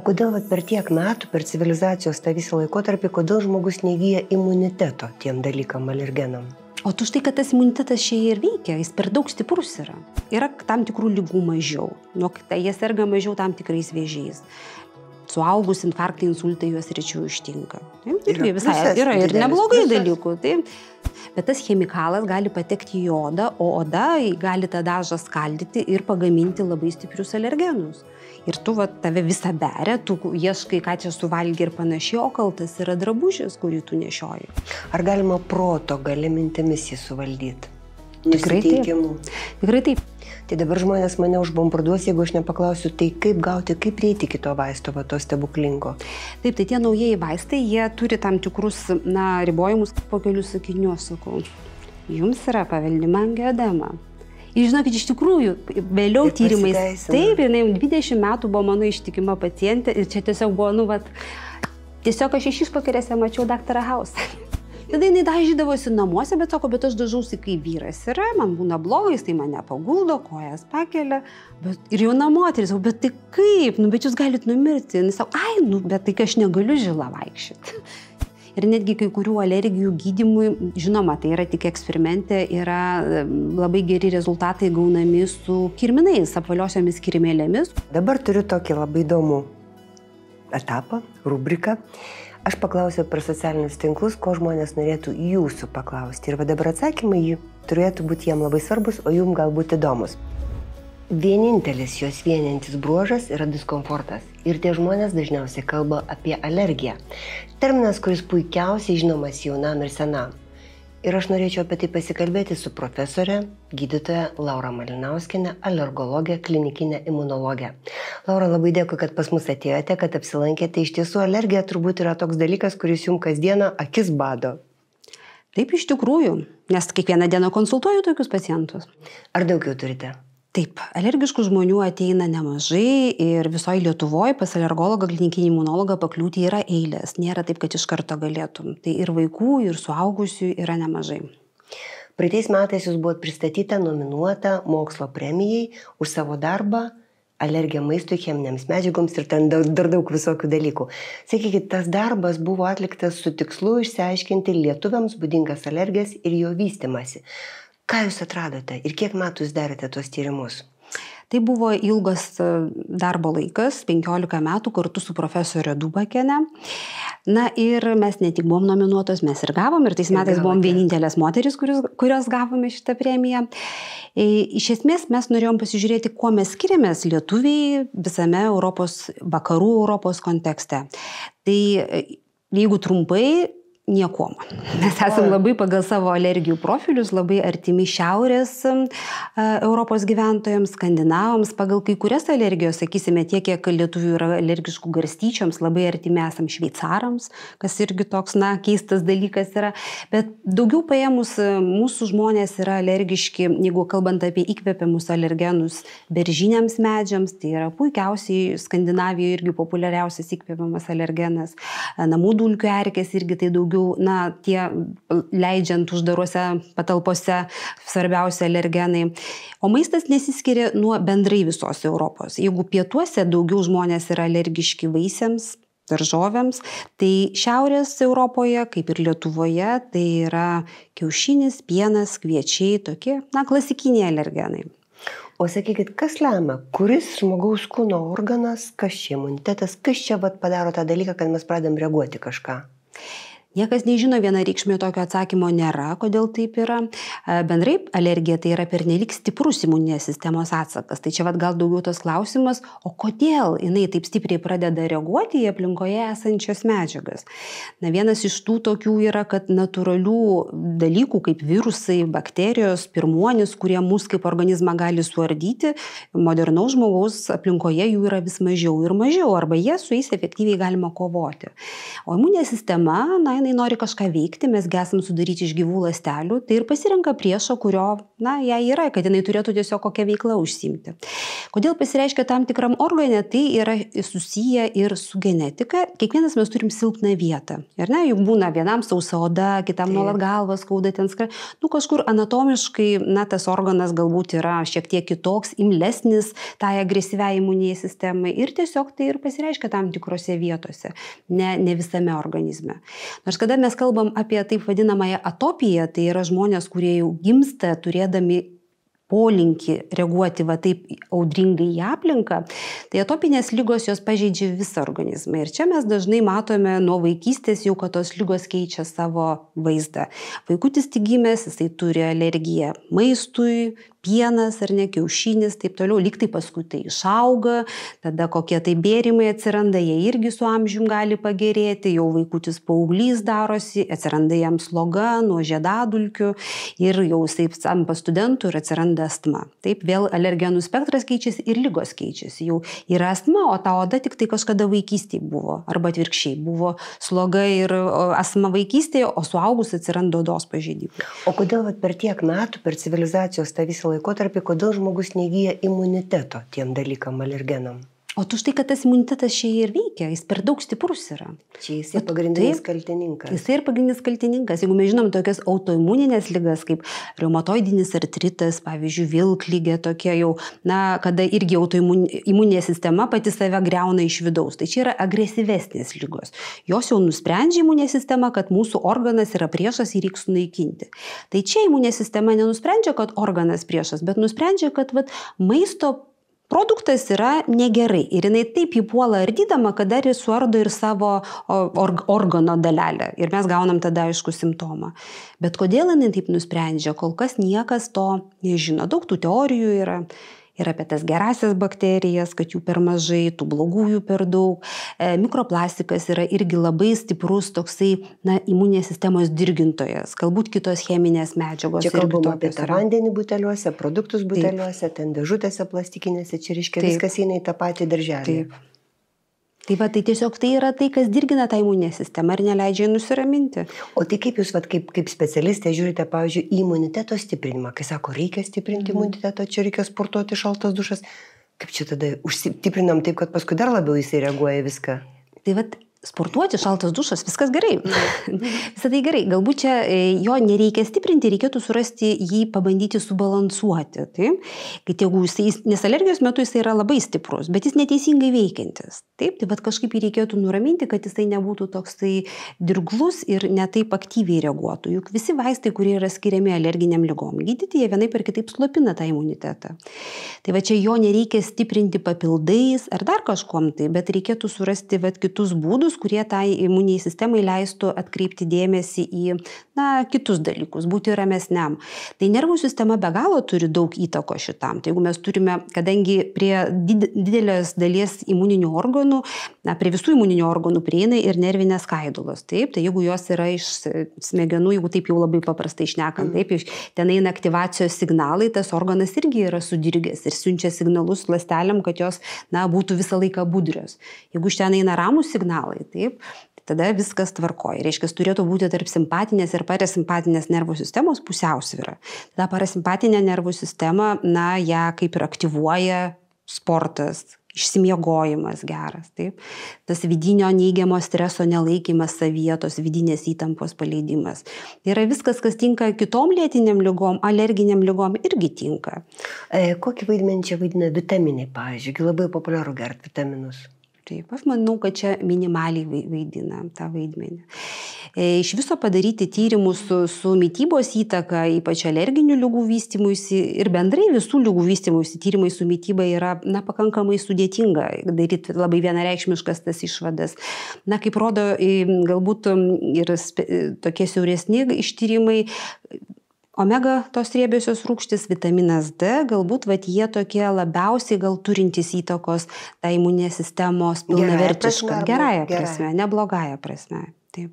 kodėl per tiek metų, per civilizacijos tą visą laikotarpį, kodėl žmogus neįgyja imuniteto tiem dalykam, alergenam? O tu štai, kad tas imunitetas čia ir veikia, jis per daug stiprus yra. Yra tam tikrų ligų mažiau, jie serga mažiau tam tikrais vėžiais. Suaugus infarktai, insultai juos rečiau ištinka. Yra ir neblogai dalykų. Bet tas chemikalas gali patekti į odą, o oda gali tą dažą skaldyti ir pagaminti labai stiprius alergenus. Ir tave visą beria, tu ieškai, ką čia suvalgi ir panašiai, o kaltas yra drabužis, kurį tu nešioji. Ar galima proto galia mintimis jį suvaldyti? Tikrai taip. Tai dabar žmonės mane užbombarduos, jeigu aš nepaklausiu, tai kaip gauti, kaip prieiti kito vaisto, to stebuklingo? Taip, tai tie naujieji vaistai, jie turi tam tikrus, ribojimus, po kelių sakinių sakau. Jums yra paveldima angioedema. Ir žinokit, iš tikrųjų, vėliau tyrimais, taip, jinai 20 metų buvo mano ištikima pacientė ir čia tiesiog buvo, tiesiog aš iš išvakarėse mačiau daktarą Hausą. Tada jinai dažydavosi namuose, bet sako, bet aš dažausi, kai vyras yra, man būna blogai, jis tai mane paguldo, kojas pakelia, ir jauna moteris, bet tai kaip, bet jūs galite numirti. Jis sako, bet tai aš negaliu žila vaikščioti. Ir netgi kai kurių alergijų gydymui, žinoma, tai yra tik eksperimente, yra labai geri rezultatai gaunami su kirminais, apvaliosiomis kirmėlėmis. Dabar turiu tokį labai įdomų etapą, rubriką. Aš paklausiau per socialinius tinklus, ko žmonės norėtų jūsų paklausti. Ir dabar atsakymai turėtų būti jiem labai svarbus, o jums galbūt įdomus. Vienintelis jos vieniantis bruožas yra diskomfortas. Ir tie žmonės dažniausiai kalba apie alergiją. Terminas, kuris puikiausiai žinomas jaunam ir senam. Ir aš norėčiau apie tai pasikalbėti su profesorė, gydytoja Laura Malinauskienė, alergologė, klinikinė imunologė. Laura, labai dėkui, kad pas mus atėjote, kad apsilankėte. Iš tiesų, alergija turbūt yra toks dalykas, kuris jums kasdieną akis bado. Taip, iš tikrųjų, nes kiekvieną dieną konsultuoju tokius pacientus. Ar daugiau turite? Taip, alergiškų žmonių ateina nemažai ir visoje Lietuvoje pas alergologą, klinikinį imunologą pakliūti yra eilės. Nėra taip, kad iš karto galėtum. Tai ir vaikų, ir suaugusių yra nemažai. Praeitais metais jūs buvot pristatyta, nominuota mokslo premijai už savo darbą alergija maistui, cheminėms medžiagoms ir ten dar daug visokių dalykų. Sakykit, tas darbas buvo atliktas su tikslu išsiaiškinti lietuviams būdingas alergijas ir jo vystymasi. Ką jūs atradote ir kiek metų jūs darėte tuos tyrimus? Tai buvo ilgas darbo laikas, 15 metų kartu su profesorė Dubakiene. Ir mes ne tik buvom nominuotos, mes ir gavom, ir tais metais buvom vienintelės moterys, kurios gavome šitą premiją. Iš esmės mes norėjom pasižiūrėti, kuo mes skiriamės lietuviai visame vakarų Europos kontekste. Tai jeigu trumpai, niekuom. Mes esame labai pagal savo alergijų profilius, labai artimi šiaurės Europos gyventojams, skandinavams, pagal kai kurias alergijos, sakysime, tiek, kiek lietuvių yra alergiškų garstyčioms, labai artimi esam šveicarams, kas irgi toks, keistas dalykas yra. Bet daugiau paėmus, mūsų žmonės yra alergiški, jeigu kalbant apie įkvepiamus alergenus, beržiniams medžiams, tai yra puikiausiai Skandinavijoje irgi populiariausias įkvepiamas alergenas, namų dulkių erkės irgi tai daugiau, tie leidžiant uždaruose patalpose svarbiausia alergenai. O maistas nesiskiria nuo bendrai visos Europos. Jeigu pietuose daugiau žmonės yra alergiški vaisiams, daržovėms, tai šiaurės Europoje, kaip ir Lietuvoje, tai yra kiaušinis, pienas, kviečiai, tokie, klasikiniai alergenai. O sakykit, kas lemia, kuris žmogaus kūno organas, kas čia imunitetas, kas čia padaro tą dalyką, kad mes pradedam reaguoti kažką? Niekas nežino, vienareikšmio tokio atsakymo nėra, kodėl taip yra. Bendrai alergija tai yra pernelik stiprus imuninės sistemos atsakas. Tai čia gal daugiau tas klausimas, o kodėl jinai taip stipriai pradeda reaguoti į aplinkoje esančias medžiagas. Vienas iš tų tokių yra, kad natūralių dalykų kaip virusai, bakterijos, pirmuonis, kurie mus kaip organizmą gali suardyti, modernaus žmogaus aplinkoje jų yra vis mažiau ir mažiau, arba su jais efektyviai galima kovoti. O imuninė sistema, jinai jinai nori kažką veikti, mes esam sudaryti iš gyvų ląstelių, tai ir pasirenka priešą, kurio, jai yra, kad jinai turėtų tiesiog kokią veiklą užsiimti. Kodėl pasireiškia tam tikram organe, tai yra susiję ir su genetika. Kiekvienas mes turim silpną vietą. Ir juk būna vienam sausa oda, kitam nuolat galvas skauda, kažkur anatomiškai, tas organas galbūt yra šiek tiek kitoks, imlesnis tai agresyviai imuniniai sistemai ir tiesiog tai ir pasireiškia tam tikrose vietose, ne visame organizme. Nors kada mes kalbam apie taip vadinamąją atopiją, tai yra žmonės, kurie jau gimsta turėdami polinkį reaguoti taip audringai į aplinką, tai atopinės ligos jos pažeidžia visą organizmą. Ir čia mes dažnai matome nuo vaikystės jau, kad tos ligos keičia savo vaizdą. Vaikutis tik gimęs, jisai turi alergiją maistui, pienas ar ne, kiaušinis, taip toliau, lyg tai paskui tai išauga, tada kokie tai bėrimai atsiranda, jie irgi su amžium gali pagerėti, jau vaikutis paauglys darosi, atsiranda jam sloga nuo žiedadulkių ir jau jisai tampa studentų ir atsiranda astma. Taip, vėl alergenų spektras keičiasi ir ligos keičiasi. Jau yra astma, o ta oda tik tai kažkada vaikystėje buvo, arba atvirkščiai buvo sloga ir astma vaikystėje, o suaugus atsiranda odos pažeidimai. O kodėl per tiek metų, per civilizacijos tą visą laikotarpį, kodėl žmogus neįgyja imuniteto tiem dalykam, alergenam? O tu štai, kad tas imunitetas čia ir veikia, jis per daug stiprus yra. Čia jis pagrindinis kaltininkas. Jis ir pagrindinis kaltininkas. Jeigu mes žinom tokias autoimuninės ligas kaip reumatoidinis artritas, pavyzdžiui, vilkligė tokia jau, kada irgi autoimuninė sistema pati save griauna iš vidaus. Tai čia yra agresyvesnės ligos. Jos jau nusprendžia imuninė sistema, kad mūsų organas yra priešas ir reikia sunaikinti. Tai čia imuninė sistema nenusprendžia, kad organas priešas, bet nusprendžia, kad maisto produktas yra negerai ir jinai taip įpuola ardydama, kad dar ir suardo ir savo organo dalelę ir mes gaunam tada aišku simptomą. Bet kodėl jinai taip nusprendžia, kol kas niekas to nežino. Daug tų teorijų yra. Ir apie tas gerasias bakterijas, kad jų per mažai, tų blogųjų per daug. Mikroplastikas yra irgi labai stiprus toksai, imuninės sistemos dirgintojas, galbūt kitos cheminės medžiagos. Čia kalbama apie tą vandenį buteliuose, produktus buteliuose, ten dėžutėse plastikinėse, čia reiškia viskas eina į tą patį darželį. Taip. Tai tiesiog tai yra tai, kas dirgina tą imuninę sistemą ir neleidžia nusiraminti. O tai kaip jūs kaip specialistė žiūrite, pavyzdžiui, į imuniteto stiprinimą, kai sako, reikia stiprinti imunitetą, čia reikia sportuoti, šaltas dušas. Kaip čia tada užstiprinam taip, kad paskui dar labiau jisai reaguoja viską? Tai sportuoti, šaltas dušas, viskas gerai. Visą tai gerai. Galbūt čia jo nereikia stiprinti, reikėtų surasti jį, pabandyti subalansuoti. Taip? Kad jeigu nes alergijos metu jisai yra labai stiprus, bet jis neteisingai veikiantis. Taip, tai kažkaip jį reikėtų nuraminti, kad jisai nebūtų toksai dirglus ir netaip aktyviai reaguotų. Juk visi vaistai, kurie yra skiriami alerginiam ligom gydyti, jie vienaip ar kitaip slopina tą imunitetą. Tai čia jo nereikia stiprinti papildais ar dar kažkom tai, bet reikėtų surasti kitus būdus, kurie tai imuniniai sistemai leistų atkreipti dėmesį į kitus dalykus, būti ramesniam. Tai nervų sistema be galo turi daug įtako šitam. Tai jeigu mes turime, kadangi prie didelės dalies imuninių organų, prie visų imuninių organų prieina ir nervinės skaidulos. Taip, tai jeigu jos yra iš smegenų, jeigu taip jau labai paprastai šnekant, taip, ten eina aktyvacijos signalai, tas organas irgi yra sudirgęs ir siunčia signalus ląstelėm, kad jos būtų visą laiką budrios. Jeigu iš ten eina ramus signalai, taip, tada viskas tvarkoja. Reiškia, turėtų būti tarp simpatinės ir parasimpatinės nervų sistemos pusiausvyra. Tada parasimpatinė nervų sistema, ją kaip ir aktyvuoja sportas, išsimiegojimas geras. Taip. Tas vidinio neigiamo streso nelaikymas savyje, tos vidinės įtampos paleidimas. Tai yra viskas, kas tinka kitom lėtiniam ligom, alerginiam ligom irgi tinka. Kokį vaidmenį čia vaidina vitaminai, pavyzdžiui, labai populiaru gerti vitaminus? Taip, aš manau, kad čia minimaliai vaidina tą vaidmenį. Iš viso padaryti tyrimus su mitybos įtaka, ypač alerginių ligų vystymuisi ir bendrai visų ligų vystymuisi tyrimai su mityba yra pakankamai sudėtinga daryti labai vienareikšmiškas tas išvadas. Kaip rodo galbūt ir tokie siauresni ištyrimai, omega tos riebiosios rūgštys, vitaminas D, galbūt jie tokie labiausiai gal turintys įtakos tai imuninės sistemos pilnavertišką, gerąją prasme, ne blogąją prasme. Taip.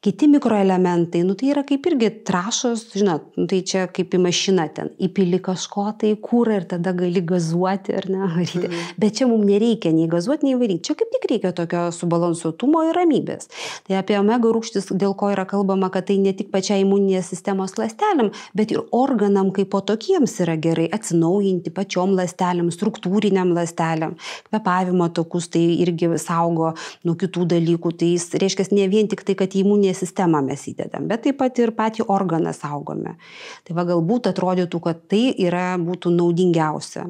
Kiti mikroelementai, tai yra kaip irgi trašos, žinot, tai čia kaip į mašiną ten, įpili kažko tai kūrą ir tada gali gazuoti ar ne, varyti. Bet čia mums nereikia nei gazuoti, nei varyti. Čia kaip tik reikia tokio subalansuotumo ir ramybės. Tai apie omega rūgštis, dėl ko yra kalbama, kad tai ne tik pačiai imuninės sistemos ląstelėm, bet ir organam kaip po tokiems yra gerai atsinaujinti pačiom ląstelėm, struktūriniam ląstelėm. Kvėpavimo takus tai irgi saugo nuo kitų dalykų. Tai jis reiškia ne vien tik tai, kad į imuninę sistemą mes įdedam, bet taip pat ir patį organą saugome. Tai va galbūt atrodytų, kad tai būtų naudingiausia.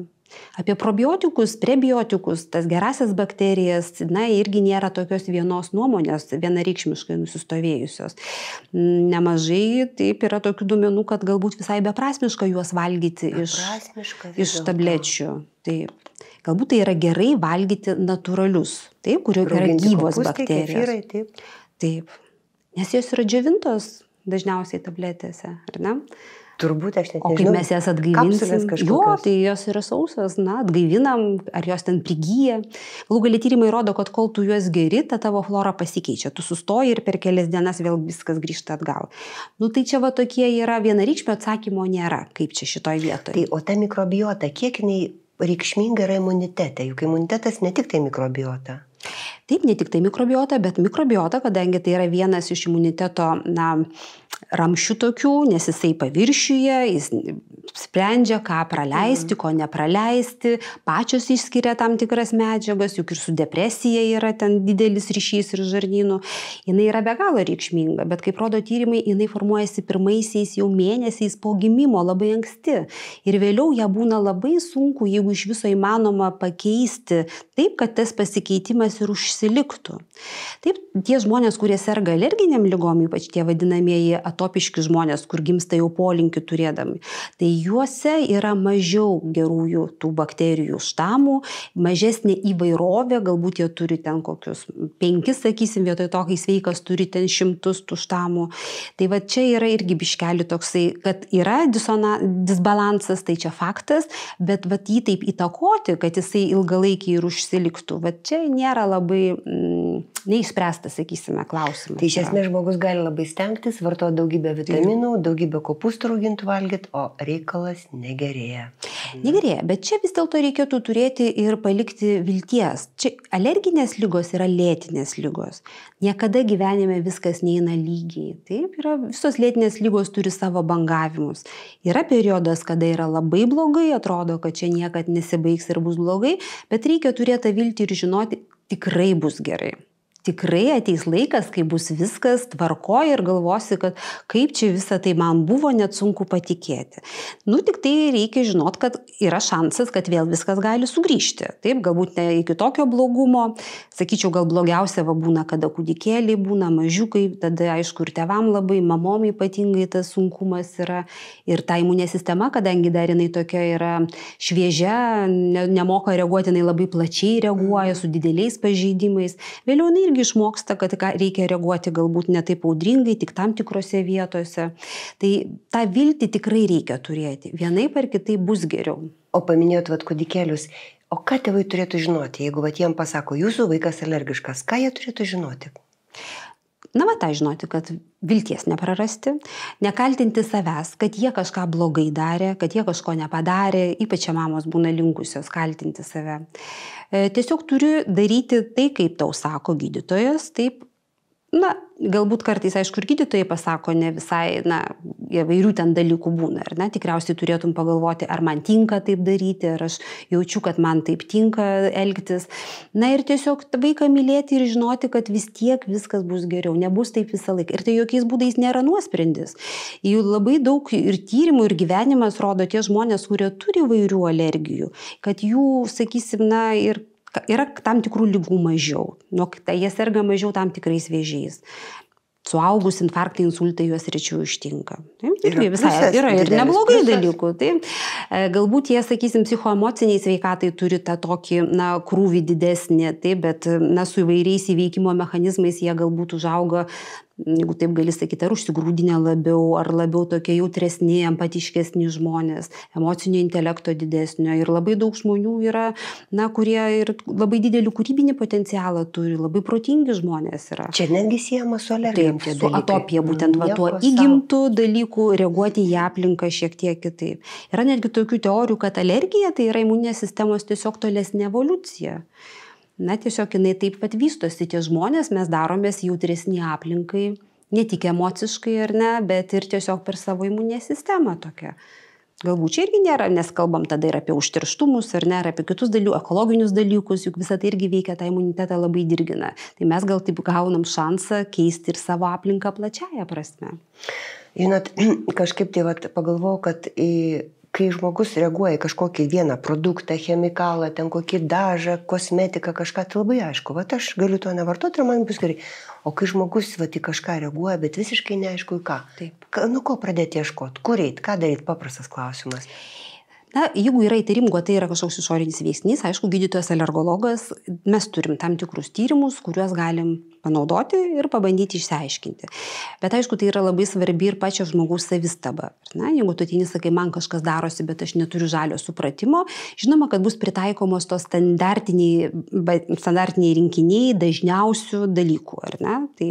Apie probiotikus, prebiotikus, tas gerasias bakterijas, irgi nėra tokios vienos nuomonės, vienareikšmiškai nusistovėjusios. Nemažai taip yra tokių duomenų, kad galbūt visai beprasmiška juos valgyti iš tablečių. Taip. Galbūt tai yra gerai valgyti natūralius, taip, kurio yra gyvos bakterijos. Taip. Nes jos yra džiovintos dažniausiai tabletėse, ar ne? Turbūt aš net nežinau. O kaip mes jas atgaivinsim, tai jos yra sausos, atgaivinam, ar jos ten prigyja. Galų gali tyrimai rodo, kad kol tu juos geri, ta tavo flora pasikeičia. Tu sustoji ir per kelias dienas vėl viskas grįžta atgal. Tai čia va tokie yra vienareikšmio atsakymo nėra, kaip čia šitoj vietoje. Tai, o ta mikrobiota, kiek jinai reikšminga yra imunitete? Juk imunitetas ne tik tai mikrobiota. Taip, ne tik tai mikrobiota, bet mikrobiota, kadangi tai yra vienas iš imuniteto, ramščių tokių, nes jisai paviršiuje, jis sprendžia, ką praleisti, ko nepraleisti, pačios išskiria tam tikras medžiagas, juk ir su depresija yra ten didelis ryšys ir žarnynų. Jinai yra be galo reikšminga, bet kaip rodo tyrimai, jinai formuojasi pirmaisiais jau mėnesiais po gimimo, labai anksti. Ir vėliau ją būna labai sunku, jeigu iš viso įmanoma pakeisti taip, kad tas pasikeitimas ir užsiliktų. Taip, tie žmonės, kurie serga alerginiam ligom, ypač tie vadinamieji atopiški žmonės, kur gimsta jau polinkį turėdami, tai juose yra mažiau gerųjų tų bakterijų štamų, mažesnė įvairovė, galbūt jie turi ten kokius 5, sakysim, vietoj to, kai sveikas turi ten 100 tų štamų. Tai va čia yra irgi biškeli toksai, kad yra disbalansas, tai čia faktas, bet va jį taip įtakoti, kad jisai ilgalaikiai ir užsiliktų, va čia nėra labai neišspręstas, sakysime, klausimas. Tai iš esmės žmogus gali labai stengtis, vartoti daugybę vitaminų, daugybę kopūstų raugintų valgyti, o reikalas negerėja. Negerėja, bet čia vis dėlto reikėtų turėti ir palikti vilties. Čia alerginės ligos yra lėtinės ligos. Niekada gyvenime viskas neina lygiai. Taip, visos lėtinės ligos turi savo bangavimus. Yra periodas, kada yra labai blogai, atrodo, kad čia niekad nesibaigs ir bus blogai, bet reikia turėti viltį ir žinoti, tikrai bus gerai. Tikrai ateis laikas, kai bus viskas tvarkoje ir galvosi, kad kaip čia visą tai man buvo, net sunku patikėti. Tik tai reikia žinot, kad yra šansas, kad vėl viskas gali sugrįžti. Taip, galbūt ne iki tokio blogumo. Sakyčiau, gal blogiausia būna, kada kūdikėliai būna mažiukai, tada aišku ir tėvam labai, mamom ypatingai tas sunkumas yra. Ir ta imuninė sistema, kadangi dar jinai tokia yra šviežia, nemoka reaguoti, jinai labai plačiai reaguoja su dideliais pažeidimais. Vėliau jinai irgi išmoksta, kad reikia reaguoti galbūt ne taip audringai, tik tam tikrose vietose. Tai tą viltį tikrai reikia turėti. Vienaip ar kitaip bus geriau. O paminėjot kūdikėlius. O ką tėvai turėtų žinoti, jeigu jiem pasako, jūsų vaikas alergiškas, ką jie turėtų žinoti? Tai žinoti, kad vilties neprarasti, nekaltinti savęs, kad jie kažką blogai darė, kad jie kažko nepadarė, ypač mamos būna linkusios kaltinti save. Tiesiog turi daryti tai, kaip tau sako gydytojas, taip, galbūt kartais, aišku, ir gydytojai pasako ne visai, įvairių ten dalykų būna, ar ne? Tikriausiai turėtum pagalvoti, ar man tinka taip daryti, ar aš jaučiu, kad man taip tinka elgtis. Ir tiesiog vaiką mylėti ir žinoti, kad vis tiek viskas bus geriau, nebus taip visą laiką. Ir tai jokiais būdais nėra nuosprendis. Jų labai daug ir tyrimų, ir gyvenimas rodo tie žmonės, kurie turi įvairių alergijų, kad jų, sakysim, yra tam tikrų ligų mažiau. Jie serga mažiau tam tikrais vėžiais. Suaugus infarktai, insultai juos rečiau ištinka. Yra ir neblogai dalykų. Galbūt jie, sakysim, psichoemociniai sveikatai turi tą tokį krūvį didesnį, bet su įvairiais įveikimo mechanizmais jie galbūt užauga jeigu taip gali sakyti, ar užsigrūdinę labiau, ar labiau tokie jautresni, empatiškesni žmonės, emocinio intelekto didesnio. Ir labai daug žmonių yra, kurie ir labai didelį kūrybinį potencialą turi, labai protingi žmonės yra. Čia netgi siejama su alergijom. Taip, su atopija, būtent tuo įgimtų dalykų reaguoti į aplinką šiek tiek kitaip. Yra netgi tokių teorijų, kad alergija tai yra imuninės sistemos tiesiog tolesnė evoliucija. Tiesiog jinai taip pat vystosi, tie žmonės, mes daromės jautresni aplinkai, ne tik emociškai ar ne, bet ir tiesiog per savo imuninę sistemą tokią. Galbūt čia irgi nėra, nes kalbam tada ir apie užterštumus, ar ne, ar apie kitus dalykus, ekologinius dalykus, juk visą tai irgi veikia, tą imunitetą labai dirgina. Tai mes gal taip gaunam šansą keisti ir savo aplinką plačiaja prasme. Žinot, kažkaip tai pagalvojau, kad kai žmogus reaguoja į kažkokį vieną produktą, chemikalą, ten kokį dažą, kosmetiką, kažką, tai labai aišku, aš galiu to nevartoti ir man bus gerai. O kai žmogus į kažką reaguoja, bet visiškai neaišku į ką. Taip. Nuo ko pradėti ieškoti, kur eiti, ką daryti, paprastas klausimas. Jeigu yra įtarimų, kad tai yra kažkoks išorinis veiksnys, aišku, gydytojas alergologas, mes turim tam tikrus tyrimus, kuriuos galim panaudoti ir pabandyti išsiaiškinti. Bet aišku, tai yra labai svarbi ir pačio žmogaus savistaba. Jeigu tu ateini, sakai, man kažkas darosi, bet aš neturiu žalio supratimo, žinoma, kad bus pritaikomos tos standartiniai rinkiniai dažniausių dalykų, ar ne? Tai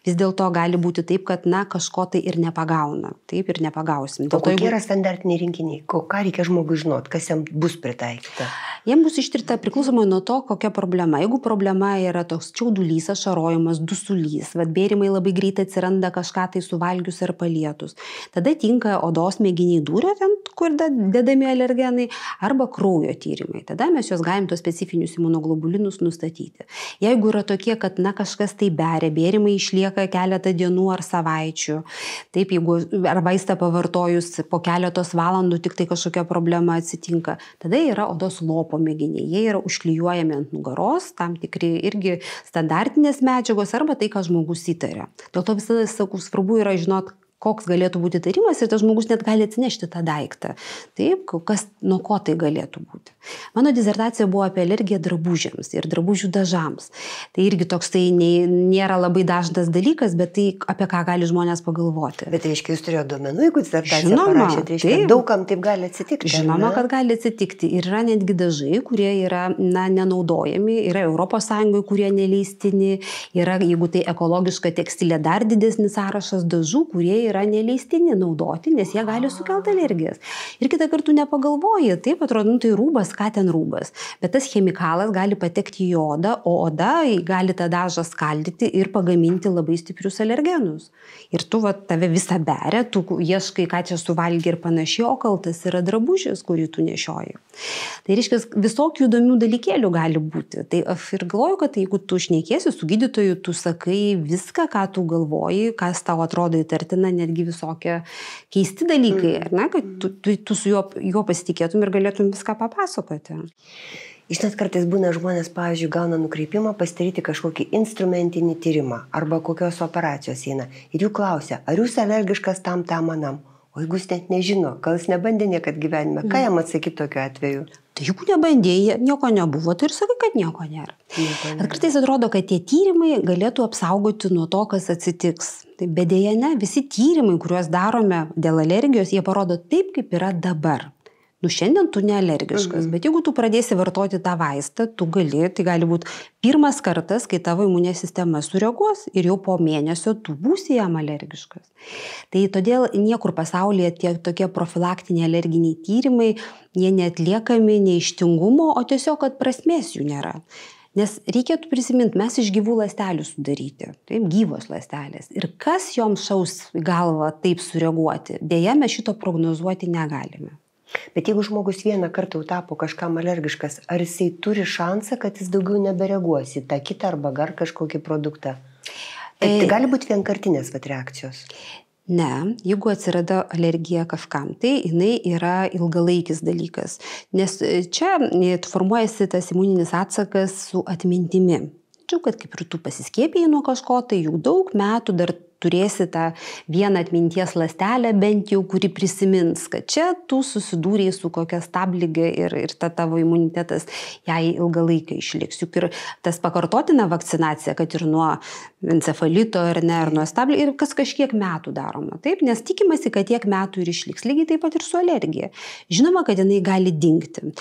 vis dėlto gali būti taip, kad kažko tai ir nepagauna. Taip ir nepagausim. O kokie yra standartiniai rinkiniai? Ką reikia žmogui žinot, kas jam bus pritaikyta? Jam bus ištirta priklausomai nuo to, kokia problema. Jeigu problema yra toks čiaudulys, ašarojimas, dusulys, bėrimai labai greitai atsiranda kažką tai suvalgius ar palietus, tada tinka odos mėginiai dūrio, ten, kur dedami alergenai, arba kraujo tyrimai. Tada mes juos galim tos specifinius imunoglobulinus nustatyti. Jeigu yra tokie, kad kažkas tai beria, bėrimai išlieka keletą dienų ar savaičių, taip, jeigu ar vaistą pavartojus po keletos valandų tik tai kažkokia problema atsitinka, tada yra odos lopo mėginiai. Jie yra užklijuojami ant nugaros, tam tikri irgi standartinės medžiagos arba tai, ką žmogus įtaria. Dėl to visada, sakau, svarbu yra žinot, koks galėtų būti tarimas ir tas žmogus net gali atsinešti tą daiktą. Taip, nuo ko tai galėtų būti. Mano disertacija buvo apie alergiją drabužiams ir drabužių dažams. Tai irgi toks tai nėra labai dažnas dalykas, bet tai apie ką gali žmonės pagalvoti. Bet reiškia, jūs turėjote duomenų, jeigu disertaciją parašėte, reiškia, daugam taip gali atsitikti. Žinoma, kad gali atsitikti. Ir yra netgi dažai, kurie yra nenaudojami, yra ES, kurie neleistini, yra, jeigu tai ekologiška tekstilė, dar didesnis sąrašas dažų, kurie yra neleistini naudoti, nes jie gali sukelti alergijas. Ir kitą kartą nepagalvoji, taip atrodo, tai rūbas, ką ten rūbas. Bet tas chemikalas gali patekti į odą, o oda gali tą dažą skaldyti ir pagaminti labai stiprius alergenus. Ir tu tave visą beria, tu ieškai, ką čia suvalgi ir panašiai, o kaltas yra drabužis, kurį tu nešioji. Tai reiškia, visokių įdomių dalykėlių gali būti. Tai aš ir galvoju, kad jeigu tu šnekėsi su gydytoju, tu sakai viską, ką tu galvoji, kas tau atrodo įtartina, netgi visokie keisti dalykai, ar ne, kad tu su juo pasitikėtum ir galėtum viską papasakoti. Žinot, kartais būna žmonės, pavyzdžiui, gauna nukreipimą pasidaryti kažkokį instrumentinį tyrimą arba kokios operacijos eina. Ir jų klausia, ar jūs alergiškas tam anam? O jeigu jis net nežino, gal jis nebandė niekad gyvenime, ką jam atsakyti tokiu atveju? Tai jeigu nebandėjai, nieko nebuvo, tai ir sakai, kad nieko nėra. Bet kartais atrodo, kad tie tyrimai galėtų apsaugoti nuo to, kas atsitiks. Tai bet deja ne, visi tyrimai, kuriuos darome dėl alergijos, jie parodo taip, kaip yra dabar. Šiandien tu nealergiškas, bet jeigu tu pradėsi vartoti tą vaistą, tai gali būti pirmas kartas, kai tavo imuninė sistema sureaguos ir jau po mėnesio tu būsi jam alergiškas. Tai todėl niekur pasaulyje tie tokie profilaktiniai alerginiai tyrimai, jie neatliekami ne iš tingumo, o tiesiog, kad prasmės jų nėra. Nes reikėtų prisiminti, mes iš gyvų ląstelių sudaryti, taip, gyvos ląstelės. Ir kas joms šaus į galvą taip sureaguoti, deja mes šito prognozuoti negalime. Bet jeigu žmogus vieną kartą jau tapo kažkam alergiškas, ar jisai turi šansą, kad jis daugiau nebereaguos į tą kitą arba gar kažkokį produktą? Tai gali būti vienkartinės reakcijos? Ne, jeigu atsirada alergija kažkam, tai jinai yra ilgalaikis dalykas. Nes čia formuojasi tas imuninis atsakas su atmintimi. Čia, kad kaip ir tu pasiskiepėjai nuo kažko, tai jau daug metų dar turėsi tą vieną atminties ląstelę bent jau, kuri prisimins, kad čia tu susidūrėjai su kokia stabligė ir ta tavo imunitetas jai ilgą laiką išliks. Juk ir tas pakartotina vakcinacija, kad ir nuo encefalito ar nuo stabligės, ir kas kažkiek metų daroma. Taip, nes tikimasi, kad tiek metų ir išliks. Lygiai taip pat ir su alergija. Žinoma, kad jinai gali dingti.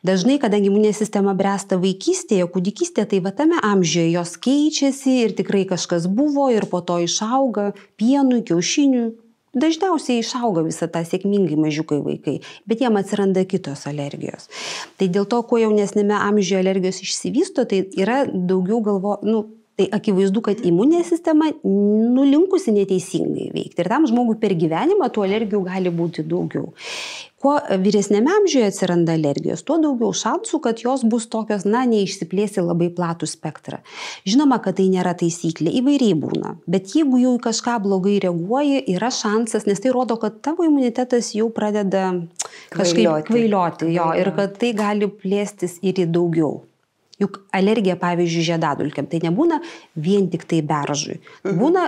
Dažnai, kadangi imuninė sistema bręsta vaikystėje, kūdikystėje, tai va tame amžiuje jos keičiasi ir tikrai kažkas buvo ir po to išauga pienui, kiaušiniui. Dažniausiai išauga visą tą sėkmingai mažiukai vaikai, bet jiem atsiranda kitos alergijos. Tai dėl to, kuo jaunesnėme amžiuje alergijos išsivysto, tai yra daugiau tai akivaizdu, kad imuninė sistema nulinkusi neteisingai veikti. Ir tam žmogui per gyvenimą tų alergijų gali būti daugiau. Kuo vyresnėme amžiuje atsiranda alergijos, tuo daugiau šansų, kad jos bus tokios, neišsiplėsi labai platų spektrą. Žinoma, kad tai nėra taisyklė, įvairiai būna. Bet jeigu jau į kažką blogai reaguoji, yra šansas, nes tai rodo, kad tavo imunitetas jau pradeda kažkaip kvailioti. Ir kad tai gali plėstis ir į daugiau. Juk alergija, pavyzdžiui, žiedadulkėm, tai nebūna vien tik tai beržui. Būna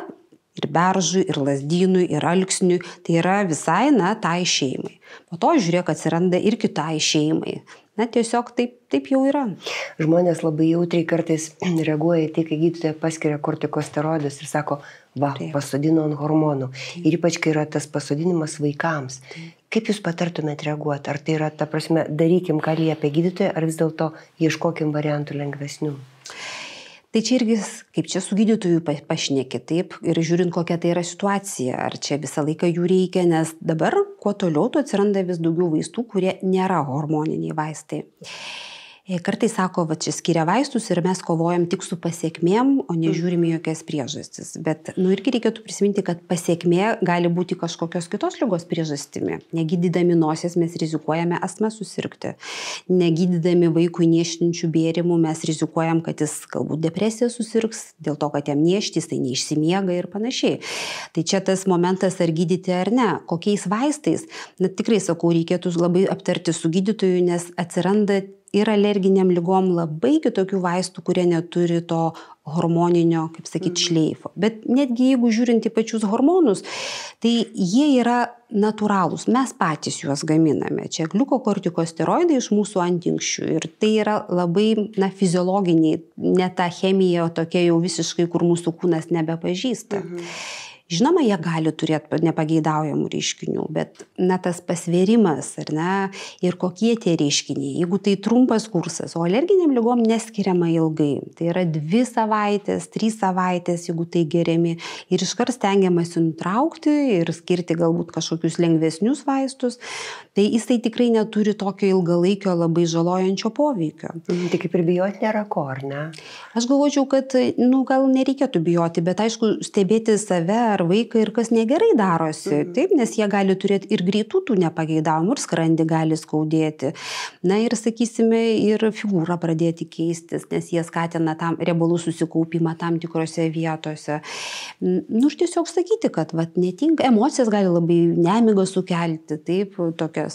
ir beržui, ir lazdynui, ir alksniui. Tai yra visai, tai šeimai. Po to, žiūrėk, atsiranda ir kitai šeimai. Tiesiog taip jau yra. Žmonės labai jautriai kartais reaguoja į tai, kai gydytoja paskiria kortikosteroidus ir sako, pasodino ant hormonų. Ir ypač, kai yra tas pasodinimas vaikams. Kaip jūs patartumėt reaguoti? Ar tai yra, ta prasme, darykim, ką liepia gydytoja, ar vis dėlto ieškokim variantų lengvesnių? Tai čia irgi, kaip čia su gydytoju pašneki, taip, ir žiūrint, kokia tai yra situacija, ar čia visą laiką jų reikia, nes dabar, kuo toliau, tu atsiranda vis daugiau vaistų, kurie nėra hormoniniai vaistai. Kartais sako, čia skiria vaistus ir mes kovojam tik su pasiekmėm, o nežiūrim į jokias priežastis. Bet irgi reikėtų prisiminti, kad pasiekmė gali būti kažkokios kitos ligos priežastimi. Negydydami nosies mes rizikuojame astmą susirgti. Negydydami vaikui niežtinčių bėrimų mes rizikuojam, kad jis galbūt depresiją susirgs, dėl to, kad jam niežtis, tai neišsimiega ir panašiai. Tai čia tas momentas, ar gydyti ar ne, kokiais vaistais. Tikrai sakau, reikėtų labai aptarti su gydytoju, nes atsiranda ir alerginiam ligom labai kitokių vaistų, kurie neturi to hormoninio, kaip sakyti, šleifo. Bet netgi jeigu žiūrint į pačius hormonus, tai jie yra natūralūs. Mes patys juos gaminame. Čia gliukokortikosteroidai iš mūsų antinkščių. Ir tai yra labai fiziologiniai, ne ta chemija, o tokia jau visiškai, kur mūsų kūnas nebepažįsta. Žinoma, jie gali turėti nepageidaujamų reiškinių, bet tas pasvėrimas, ir kokie tie reiškiniai, jeigu tai trumpas kursas, o alerginiam ligom neskiriama ilgai, tai yra 2 savaitės, 3 savaitės, jeigu tai geriami, ir iškart stengiamasi nutraukti ir skirti galbūt kažkokius lengvesnius vaistus, tai jisai tikrai neturi tokio ilgalaikio labai žalojančio poveikio. Tai kaip ir bijoti nėra ko, ar ne? Aš galvočiau, kad gal nereikėtų bijoti, bet aišku, stebėti save ar vaiką ir kas negerai darosi, taip, nes jie gali turėti ir greitų tų nepageidavimų, ir skrandį gali skaudėti. Ir, sakysime, ir figūrą pradėti keistis, nes jie skatina tam riebalų susikaupimą tam tikrose vietose. Ir tiesiog sakyti, kad netinka, emocijas gali labai nemigą sukelti, taip, tokias,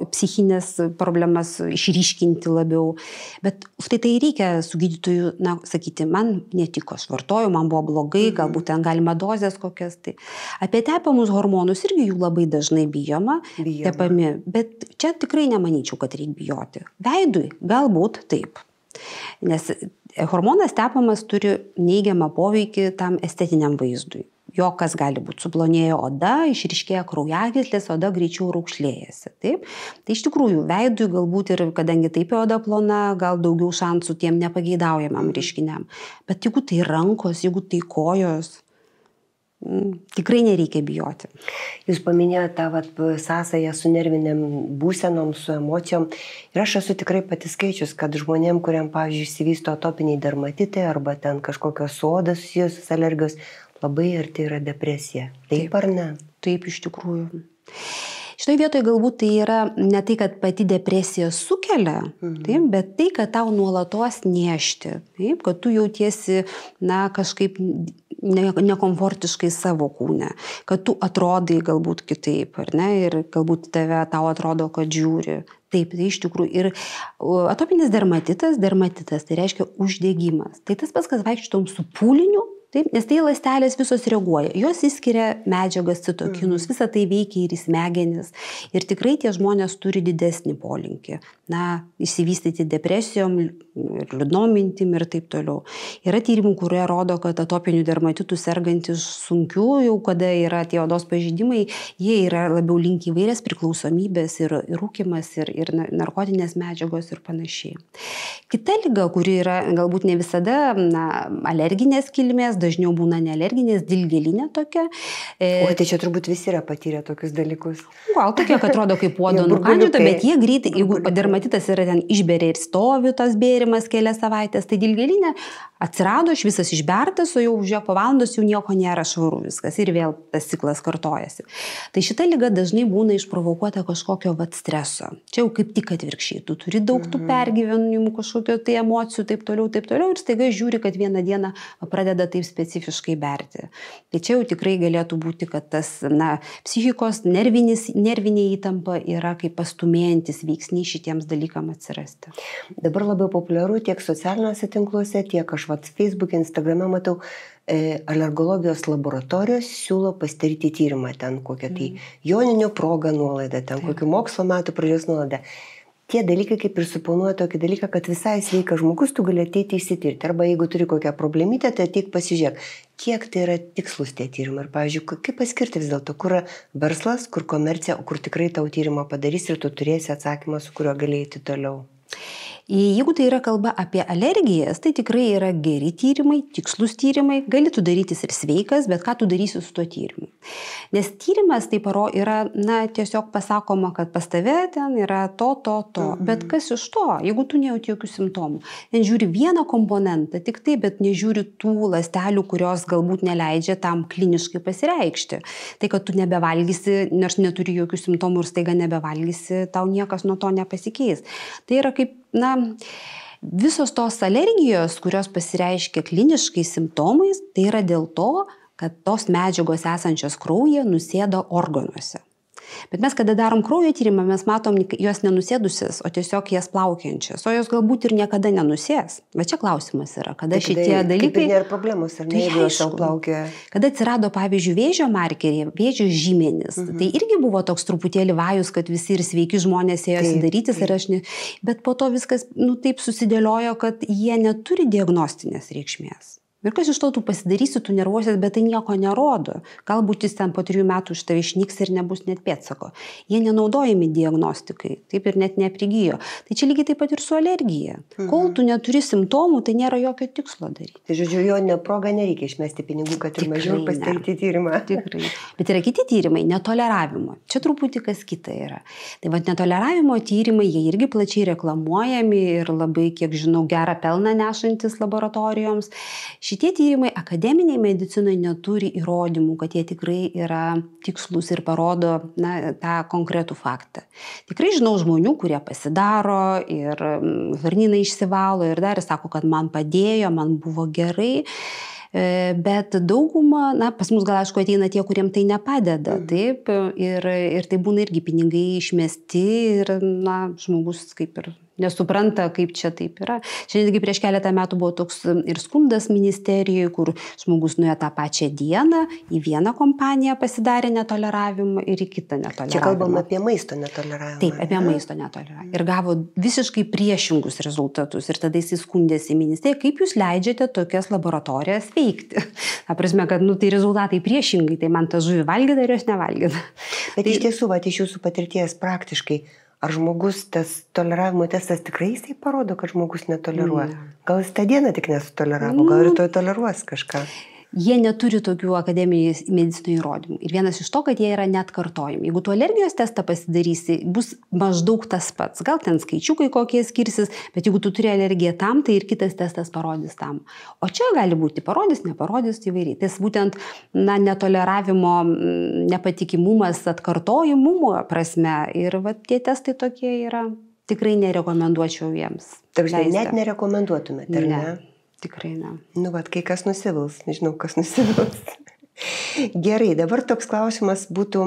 psichinės problemas išryškinti labiau. Bet štai tai reikia su gydytoju, sakyti, man netiko, aš vartoju, man buvo blogai, galbūt ten galima dozės kokias. Tai. Apie tepamus hormonus irgi jų labai dažnai bijoma. Tepami, bet čia tikrai nemanyčiau, kad reikia bijoti. Veidui galbūt taip. Nes hormonas tepamas turi neigiamą poveikį tam estetiniam vaizdui. Jo kas gali būti, suplonėja oda, išryškėja kraujagyslės, oda greičiau raukšlėjasi. Taip? Tai iš tikrųjų veidui galbūt ir, kadangi taip oda plona, gal daugiau šansų tiem nepageidaujamam reiškiniam. Bet jeigu tai rankos, jeigu tai kojos, tikrai nereikia bijoti. Jūs paminėjote tą sąsają su nerviniam būsenom, su emocijom. Ir aš esu tikrai pati skaičius, kad žmonėm, kuriam, pavyzdžiui, išsivysto atopiniai dermatitai arba ten kažkokios su oda susijusios alergijos, labai arti yra depresija. Taip ar ne? Taip, iš tikrųjų. Šitoje vietoje galbūt tai yra ne tai, kad pati depresija sukelia, taip, bet tai, kad tau nuolatos niežti, taip, kad tu jautiesi kažkaip nekomfortiškai savo kūne, kad tu atrodai galbūt kitaip, ar ne, ir galbūt tau atrodo, kad žiūri. Taip, tai iš tikrųjų. Ir atopinis dermatitas tai reiškia uždegimas. Tai tas pats, kas vaikščiotum su pūliniu, Taip, nes tai ląstelės visos reaguoja, jos įskiria medžiagas, citokinus, visą tai veikia ir į smegenis. Ir tikrai tie žmonės turi didesnį polinkį, įsivystyti depresijom, liūdnom mintim ir taip toliau. Yra tyrimų, kurie rodo, kad atopinių dermatitų sergantis sunkiu, jau kada yra tie odos pažeidimai, jie yra labiau linkę įvairias priklausomybės ir rūkymas, ir narkotinės medžiagos ir panašiai. Kita liga, kuri yra galbūt ne visada alerginės kilmės, dažniau būna nealerginės, dilgėlinė tokia. O tai čia turbūt visi yra patyrę tokius dalykus. Gal tokie, kad atrodo kaip puodo nukandžiuota, bet jie greitai, jeigu dermatitas yra ten išberia ir stovi tas bėrimas kelias savaitės, tai dilgėlinė atsirado, visas išbertas, o jau žiūrėk po valandos jau nieko nėra, švaru viskas ir vėl tas ciklas kartojasi. Tai šita liga dažnai būna išprovokuota kažkokio streso. Čia jau kaip tik atvirkščiai, tu turi daug tų pergyvenimų, kažkokio tai emocijų, taip toliau, ir staiga žiūri, kad vieną dieną pradeda taip specifiškai berti. Tai čia jau tikrai galėtų būti, kad tas psichikos nervinė įtampa yra kaip pastumėjantis veiksnys šitiems dalykams atsirasti. Dabar labai populiaru tiek socialiniuose tinkluose, tiek aš Facebook'e, Instagram'e matau, alergologijos laboratorijos siūlo pasidaryti tyrimą, ten kokią tai joninių progą nuolaidą, ten kokių mokslo metų pradžios nuolaidą. Tie dalykai kaip ir suponuoja tokį dalyką, kad visai sveikas žmogus tu gali ateiti įsitirti. Arba jeigu turi kokią problemytę, tai ateik pasižiūrėk, kiek tai yra tikslus tie tyrimai. Ir, pavyzdžiui, kaip paskirti vis dėlto, kur verslas, kur komercija, kur tikrai tau tyrimą padarys ir tu turėsi atsakymą, su kuriuo gali eiti toliau. Jeigu tai yra kalba apie alergijas, tai tikrai yra geri tyrimai, tikslus tyrimai, gali tu darytis ir sveikas, bet ką tu darysi su tuo tyrimu. Nes tyrimas tai yra, tiesiog pasakoma, kad pas tave ten yra to, bet kas iš to, jeigu tu nejauti jokių simptomų. Ten žiūri vieną komponentą, tik tai, bet nežiūri tų ląstelių, kurios galbūt neleidžia tam kliniškai pasireikšti. Tai, kad tu nebevalgysi, nors neturi jokių simptomų ir staiga nebevalgysi, tau niekas nuo to nepasikeis. Tai yra kaip visos tos alergijos, kurios pasireiškia kliniškai simptomais, tai yra dėl to, kad tos medžiagos esančios kraujyje nusėda organuose. Bet mes, kada darom kraujo tyrimą, mes matom jos nenusėdusias, o tiesiog jas plaukiančias, o jos galbūt ir niekada nenusės. Va čia klausimas yra, kada šitie dalykai... Kaip ir nėra problemos, ar ne, jeigu jos jau plaukia. Kada atsirado, pavyzdžiui, vėžio markeriai, vėžio žymenys, tai irgi buvo toks truputėlį vajus, kad visi ir sveiki žmonės ėjosi darytis, bet po to viskas taip susidėliojo, kad jie neturi diagnostinės reikšmės. Ir kas iš to tu pasidarysi, tu nervuosies, bet tai nieko nerodo. Galbūt jis ten po 3 metų iš tave išnyks ir nebus net pėdsako. Jie nenaudojami diagnostikai, taip ir net neprigijo. Tai čia lygiai taip pat ir su alergija. Kol tu neturi simptomų, tai nėra jokio tikslo daryti. Tai žodžiu, jo neproga nereikia išmesti pinigų, kad ir mažiau pasidaryti tyrimą. Tikrai. Bet yra kiti tyrimai, netoleravimo. Čia truputį kas kita yra. Tai netoleravimo tyrimai, jie irgi plačiai reklamuojami ir labai, kiek žinau, gerą pelną nešantis laboratorijoms. Šitie tyrimai akademiniai medicinoje neturi įrodymų, kad jie tikrai yra tikslus ir parodo tą konkretų faktą. Tikrai žinau žmonių, kurie pasidaro ir žarnyną išsivalo ir dar sako, kad man padėjo, man buvo gerai. Bet dauguma, pas mus gal aišku ateina tie, kuriem tai nepadeda, taip, ir tai būna irgi pinigai išmesti ir, žmogus kaip ir nesupranta, kaip čia taip yra. Šiandien prieš keletą metų buvo toks ir skundas ministerijoje, kur žmogus nuėjo tą pačią dieną, į vieną kompaniją pasidarė netoleravimą ir į kitą netoleravimą. Čia kalbam apie maisto netoleravimą. Taip, apie maisto netoleravimą. Ir gavo visiškai priešingus rezultatus. Ir tada jis skundėsi į ministeriją, kaip jūs leidžiate tokias laboratorijas veikti. Ta prasme, kad tai rezultatai priešingai, tai man tą žuvį valgyti ar jos nevalgyti. Bet iš tiesų, iš jūsų patirties praktiškai, ar žmogus tas toleravimo testas tikrai jisai parodo, kad žmogus netoleruoja? Gal jis tą dieną tik nesutoleravo, gal rytoj toleruos kažką? Jie neturi tokių akademijos medicinų įrodymų. Ir vienas iš to, kad jie yra neatkartojami. Jeigu tu alergijos testą pasidarysi, bus maždaug tas pats. Gal ten skaičiukai kokie skirsis, bet jeigu tu turi alergiją tam, tai ir kitas testas parodys tam. O čia gali būti parodys, neparodys įvairiai. Tai būtent netoleravimo nepatikimumas atkartojimumo prasme. Ir tie testai tokie yra. Tikrai nerekomenduočiau jiems. Taip, net nerekomenduotumėte, ar ne? Tikrai ne. Kai kas nusivils, nežinau, kas nusivils. Gerai, dabar toks klausimas būtų,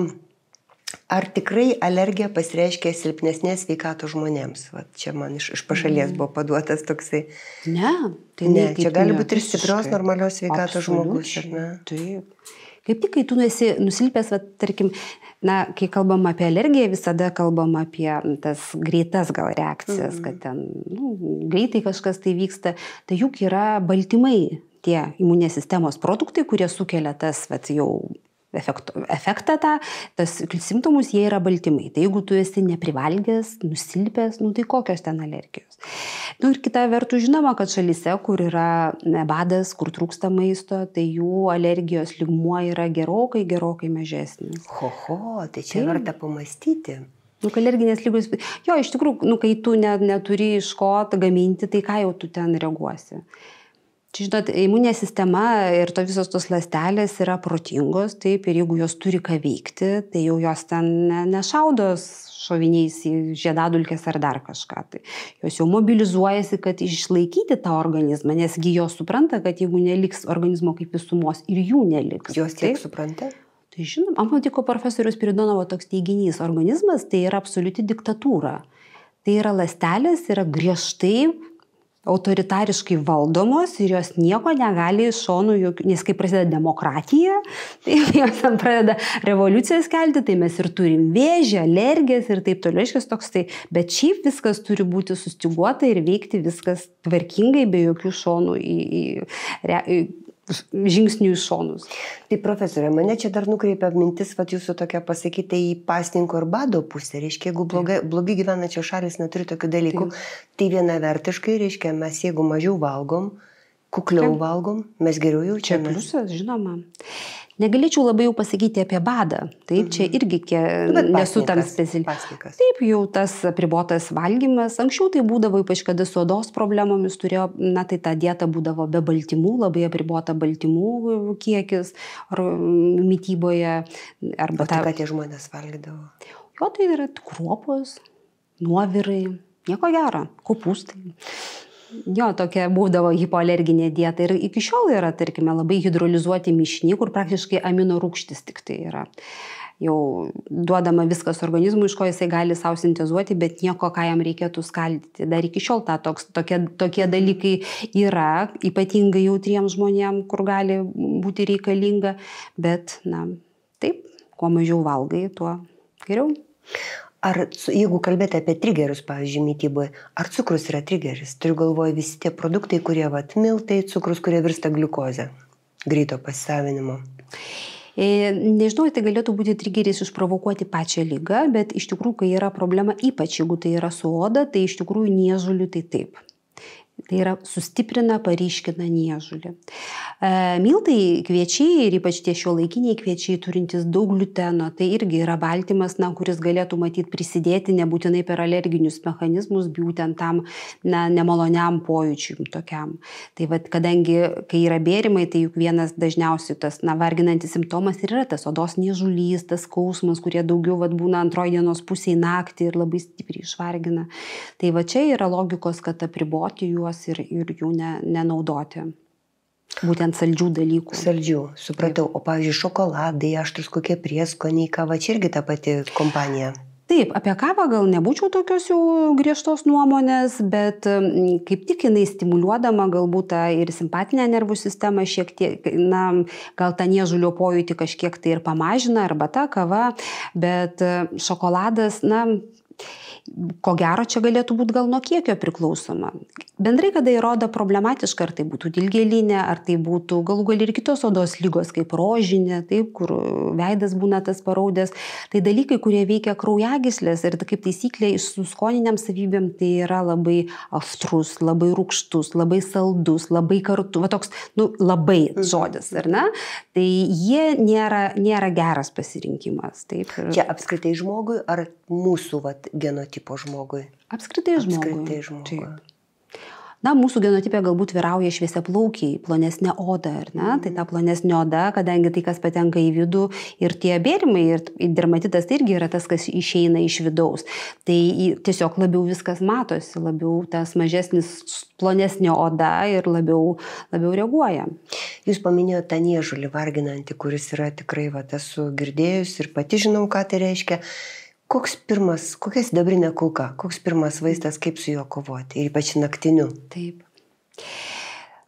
Ar tikrai alergija pasireiškia silpnesnės sveikatos žmonėms? Va, čia man iš pašalies buvo paduotas toksai. Ne, tai ne, čia gali būti ir stiprios normalios sveikatos žmogus, ar ne? Taip. Kaip tik, kai tu esi nusilpęs, va, tarkim, na, kai kalbam apie alergiją, visada kalbam apie tas greitas gal reakcijas, kad ten greitai kažkas tai vyksta, tai juk yra baltymai, tie imuninės sistemos produktai, kurie sukelia tas jau efektą tas simptomus, jie yra baltymai. Tai jeigu tu esi neprivalgęs, nusilpęs, tai kokios ten alergijos. Ir kita vertus žinoma, kad šalyse, kur yra badas, kur trūksta maisto, tai jų alergijos lygmuo yra gerokai mažesnis. Tai čia verta pamastyti. Alerginės lygos, iš tikrųjų, kai tu neturi iš ko gaminti, tai ką jau tu ten reaguosi. Čia, žinot, imuninė sistema ir visos tos ląstelės yra protingos, taip, ir jeigu jos turi ką veikti, tai jau jos ten nešaudos šoviniais į žiedadulkes ar dar kažką. Tai jos jau mobilizuojasi, kad išlaikyti tą organizmą, nesgi jos supranta, kad jeigu neliks organizmo kaip visumos ir jų neliks. Jos tiek supranta? Tai žinom, man patiko profesorius Spiridonovo toks teiginys, organizmas tai yra absoliuti diktatūra. Tai yra ląstelės, yra griežtai autoritariškai valdomos ir jos nieko negali iš šonų, nes kai prasideda demokratija, tai jos ten pradeda revoliucijas kelti, tai mes ir turim vėžį, alergijas ir taip toliau, toks tai, bet šiaip viskas turi būti sustiguota ir veikti viskas tvarkingai, be jokių šonų žingsnių į šonus. Tai profesorė, mane čia dar nukreipia mintis, jūsų tokia pasakyti į pasninko ir bado pusę. Reiškia, jeigu blogai gyvenančios šalis neturi tokių dalykų, tai viena vertiškai, reiškia, mes jeigu mažiau valgom, kukliau valgom, mes geriau jaučiamės. Čia pliusas, žinoma. Negalėčiau labai jau pasakyti apie badą. Taip, čia irgi nesu tam specialistas. Taip, jau tas apribotas valgymas. Anksčiau tai būdavo, ypač kada su odos problemomis turėjo, tai ta dieta būdavo be baltymų, labai apribota baltymų kiekis ar mityboje. O tai ką tie žmonės valgydavo? Tai yra kruopos, nuovirai, nieko gero, kopūstai. Tokia būdavo hipoalerginė dieta ir iki šiol yra, tarkime, labai hidrolizuoti mišiniai, kur praktiškai amino rūgštis tik tai yra. Jau duodama viskas organizmui, iš ko jisai gali savo sintezuoti, bet nieko, ką jam reikėtų skaldyti. Dar iki šiol tokie dalykai yra, ypatingai jautriems žmonėms, kur gali būti reikalinga, bet, taip, kuo mažiau valgai, tuo geriau. Ar jeigu kalbėti apie trigerius, pavyzdžiui, mityboje, ar cukrus yra trigeris? Turiu galvoje visi tie produktai, kurie miltai, cukrus, kurie virsta gliukozę, greito pasisavinimo. Nežinau, tai galėtų būti trigeris išprovokuoti pačią ligą, bet iš tikrųjų, kai yra problema, ypač jeigu tai yra su oda, tai iš tikrųjų niežuliu tai taip. Tai yra sustiprina, paryškina niežulį. Miltai, kviečiai ir ypač tie šiuolaikiniai kviečiai turintys daug gliuteno, tai irgi yra baltymas, kuris galėtų prisidėti nebūtinai per alerginius mechanizmus, būtent tam nemaloniam pojūčiui tokiam. Tai kadangi, kai yra bėrimai, tai juk vienas dažniausiai tas varginantis simptomas ir yra tas odos niežulys, tas skausmas, kurie daugiau būna antroji dienos pusėje naktį ir labai stipriai išvargina. Tai čia yra logikos, kad apriboti juos ir jų nenaudoti. Būtent saldžių dalykų. Saldžių, supratau. O pavyzdžiui, šokoladai, aštrus kokie prieskoniai, kava, čia irgi ta pati kompanija. Taip, apie kavą gal nebūčiau tokios jau griežtos nuomonės, bet kaip tik jinai stimuliuodama galbūt ir simpatinę nervų sistemą šiek tiek, gal tą niežulio pojūtį kažkiek tai ir pamažina, arba ta kava, bet šokoladas, ko gero, čia galėtų būti gal nuo kiekio priklausoma. Bendrai, kada įrodo problematiška, ar tai būtų dilgėlinė, ar tai būtų galų gal ir kitos odos lygos, kaip rožinė, taip, kur veidas būna tas paraudęs, tai dalykai, kurie veikia kraujagyslės ir kaip taisyklė su skoniniam savybėm, tai yra labai aštrus, labai rūgštus, labai saldus, labai kartu, toks, labai žodis, ar ne? Tai jie nėra geras pasirinkimas. Taip. Čia apskritai žmogui ar mūsų genotipo žmogui? Apskritai žmogui. Taip. Na, mūsų genotipė galbūt vyrauja šviesiaplaukiai, plonesnė oda, ar ne? Tai ta plonesnė oda, kadangi tai, kas patenka į vidų ir tie bėrimai, ir dermatitas tai irgi yra tas, kas išeina iš vidaus. Tai tiesiog labiau viskas matosi, labiau tas mažesnis, plonesnė oda ir labiau reaguoja. Jūs paminėjote tą niežulį varginantį, kuris yra tikrai, esu girdėjus ir pati žinau, ką tai reiškia. Kokia sidabrinė kulka, koks pirmas vaistas, kaip su juo kovoti, ypač naktiniu? Taip.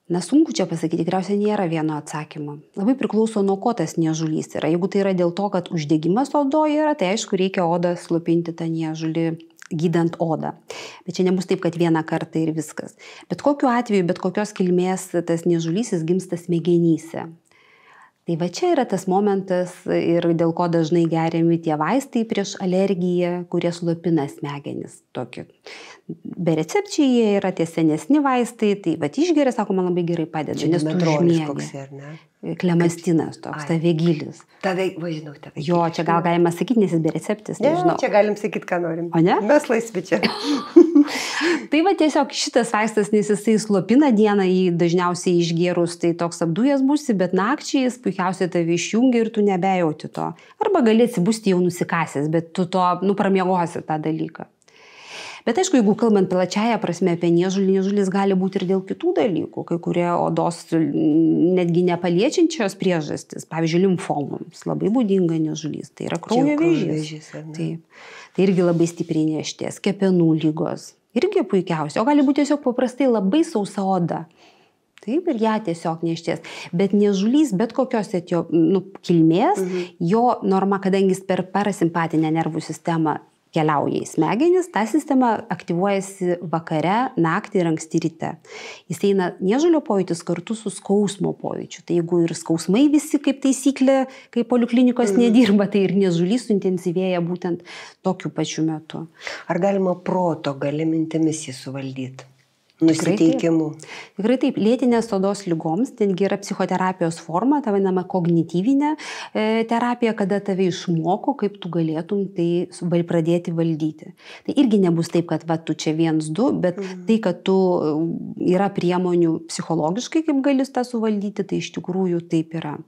Na, sunku čia pasakyti, tikriausiai nėra vieno atsakymo. Labai priklauso nuo ko tas niežulys yra. Jeigu tai yra dėl to, kad uždegimas odoje yra, tai aišku, reikia odą slopinti tą niežulį, gydant odą. Bet čia nebus taip, kad vieną kartą ir viskas. Bet kokiu atveju, bet kokios kilmės tas niežulys jis gimsta smegenyse. Tai va čia yra tas momentas ir dėl ko dažnai geriami tie vaistai prieš alergiją, kurie slopina smegenis. Tokie. Be recepčiai jie yra tie senesni vaistai, tai va išgeria, sako, man labai gerai padeda. Čia Metrolis koks ir, ne? Klemastinas toks, tavegilis. Žinau, tavegilis. Jo, čia gal galima sakyti, nes jis be receptis, nežinau. Čia galim sakyti, ką norim. O ne? Mes laisvi čia. Tai va tiesiog šitas vaistas, nes jisai slopina dieną, jį dažniausiai išgėrus, tai toks apdujęs būsi, bet nakčiai jis puikiausiai tave išjungia ir tu nebejauti to. Arba gali atsibusti jau nusikasęs, bet tu to, pramiegosi tą dalyką. Bet aišku, jeigu kalbant plačiaja prasme apie niežulį, niežulis gali būti ir dėl kitų dalykų, kai kurie odos netgi nepaliečiančios priežastis, pavyzdžiui, limfomoms labai būdinga niežulys, tai yra kraujo vėžys. Taip. Tai irgi labai stipriai niežtės, kepenų lygos, irgi puikiausia, o gali būti tiesiog paprastai labai sausa oda. Taip, ir ją tiesiog niežtės. Bet niežulys, bet kokios kilmės, jo norma, kadangi jis per parasimpatinę nervų sistemą keliauja į smegenis, ta sistema aktyvuojasi vakare, naktį ir anksti ryte. Jis eina niežulio pojūtis kartu su skausmo pojūčiu. Tai jeigu ir skausmai visi kaip taisyklė, kai poliklinikos nedirba, tai ir niežulys suintensyvėja būtent tokiu pačiu metu. Ar galima proto gali mintimis jį suvaldyti? Nusiteikimu. Tikrai taip. Lėtinės odos ligoms, tengi yra psichoterapijos forma, ta vadinama kognityvinė terapija, kada tave išmoko, kaip tu galėtum tai pradėti valdyti. Tai irgi nebus taip, kad tu čia 1-2, bet tai, kad tu yra priemonių psichologiškai, kaip gali tą suvaldyti, tai iš tikrųjų taip yra.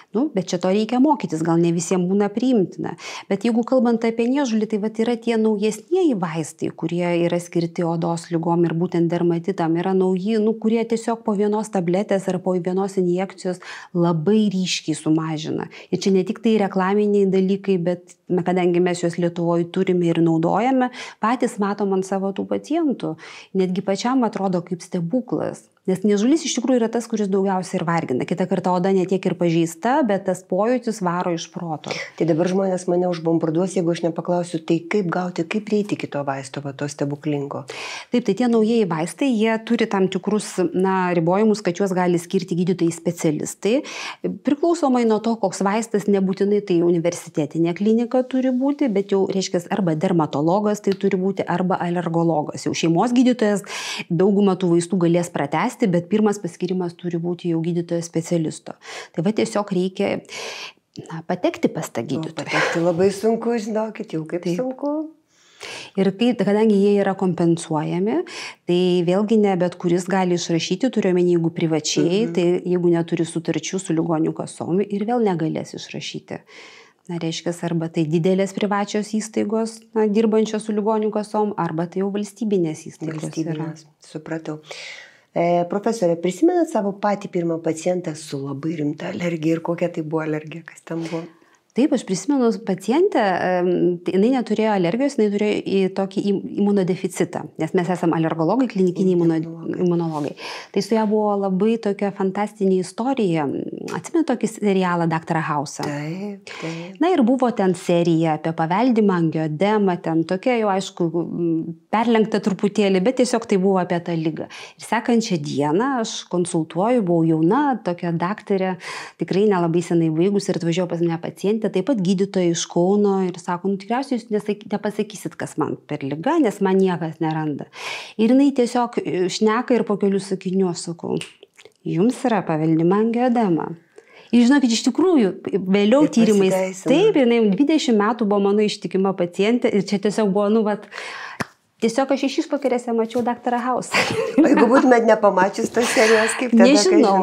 Bet čia to reikia mokytis, gal ne visiems būna priimtina. Bet jeigu kalbant apie niežulį, tai yra tie naujesnieji vaistai, kurie yra skirti odos lygom ir būtent dermatitam, yra nauji, kurie tiesiog po vienos tabletės ar po vienos injekcijos labai ryškiai sumažina. Ir čia ne tik tai reklaminiai dalykai, bet kadangi mes juos Lietuvoje turime ir naudojame, patys matom ant savo tų pacientų. Netgi pačiam atrodo kaip stebuklas. Nes niežulys iš tikrųjų yra tas, kuris daugiausiai ir vargina. Kita kartą oda ne tiek ir pažeista, bet tas pojūtis varo iš proto. Tai dabar žmonės mane užbombarduos, jeigu aš nepaklausiu, tai kaip gauti, kaip prieiti kito vaisto, to stebuklingo. Taip, tai tie naujieji vaistai, jie turi tam tikrus ribojimus, kad juos gali skirti gydytojai specialistai. Priklausomai nuo to, koks vaistas, nebūtinai tai universitetinė klinika turi būti, bet jau reiškia arba dermatologas tai turi būti, arba alergologas. Jau šeimos gydytojas daugumą tų vaistų galės pratęsti, bet pirmas paskirimas turi būti jau gydytojo specialisto. Tai va tiesiog reikia patekti pas tą gydytoją. Patekti labai sunku, žinokit, jau kaip sunku. Ir kadangi jie yra kompensuojami, tai vėlgi ne bet kuris gali išrašyti, turiuomenį, jeigu privačiai, tai jeigu neturi sutarčių su ligonių kasom ir vėl negalės išrašyti. Reiškia, arba tai didelės privačios įstaigos, dirbančios su ligonių kasom, arba tai jau valstybinės įstaigos. Valstybinės, supratau. Profesorė, prisimenat savo patį pirmą pacientą su labai rimta alergija ir kokia tai buvo alergija, kas ten buvo? Taip, aš prisimenu pacientę, jinai neturėjo alergijos, jinai turėjo tokį imunodeficitą, nes mes esame alergologai, klinikiniai imunologai. Tai su ją buvo labai tokia fantastinė istorija. Atsimenu tokį serialą Dr. House'ą. Taip. Na ir buvo ten serija apie paveldimą, angioedemą, ten tokia jau aišku perlenkta truputėlį, bet tiesiog tai buvo apie tą ligą. Ir sekančią dieną aš konsultuoju, buvau jauna, tokia daktarė, tikrai nelabai senai baigus ir atvažiavo pas mane pacientė. Taip pat gydytoja iš Kauno ir sako, tikriausiai jūs nepasakysit, kas man per liga, nes man niekas neranda. Ir jinai tiesiog šneka ir po kelių sakinių sakau, jums yra paveldima angioedema. Ir žinokit, iš tikrųjų, vėliau tyrimais, taip, jinai 20 metų buvo mano ištikima pacientė ir čia tiesiog buvo, Tiesiog aš iš išvakarėse mačiau Dr. House. O jeigu būtumėt nepamačius tos serijos, kaip tada?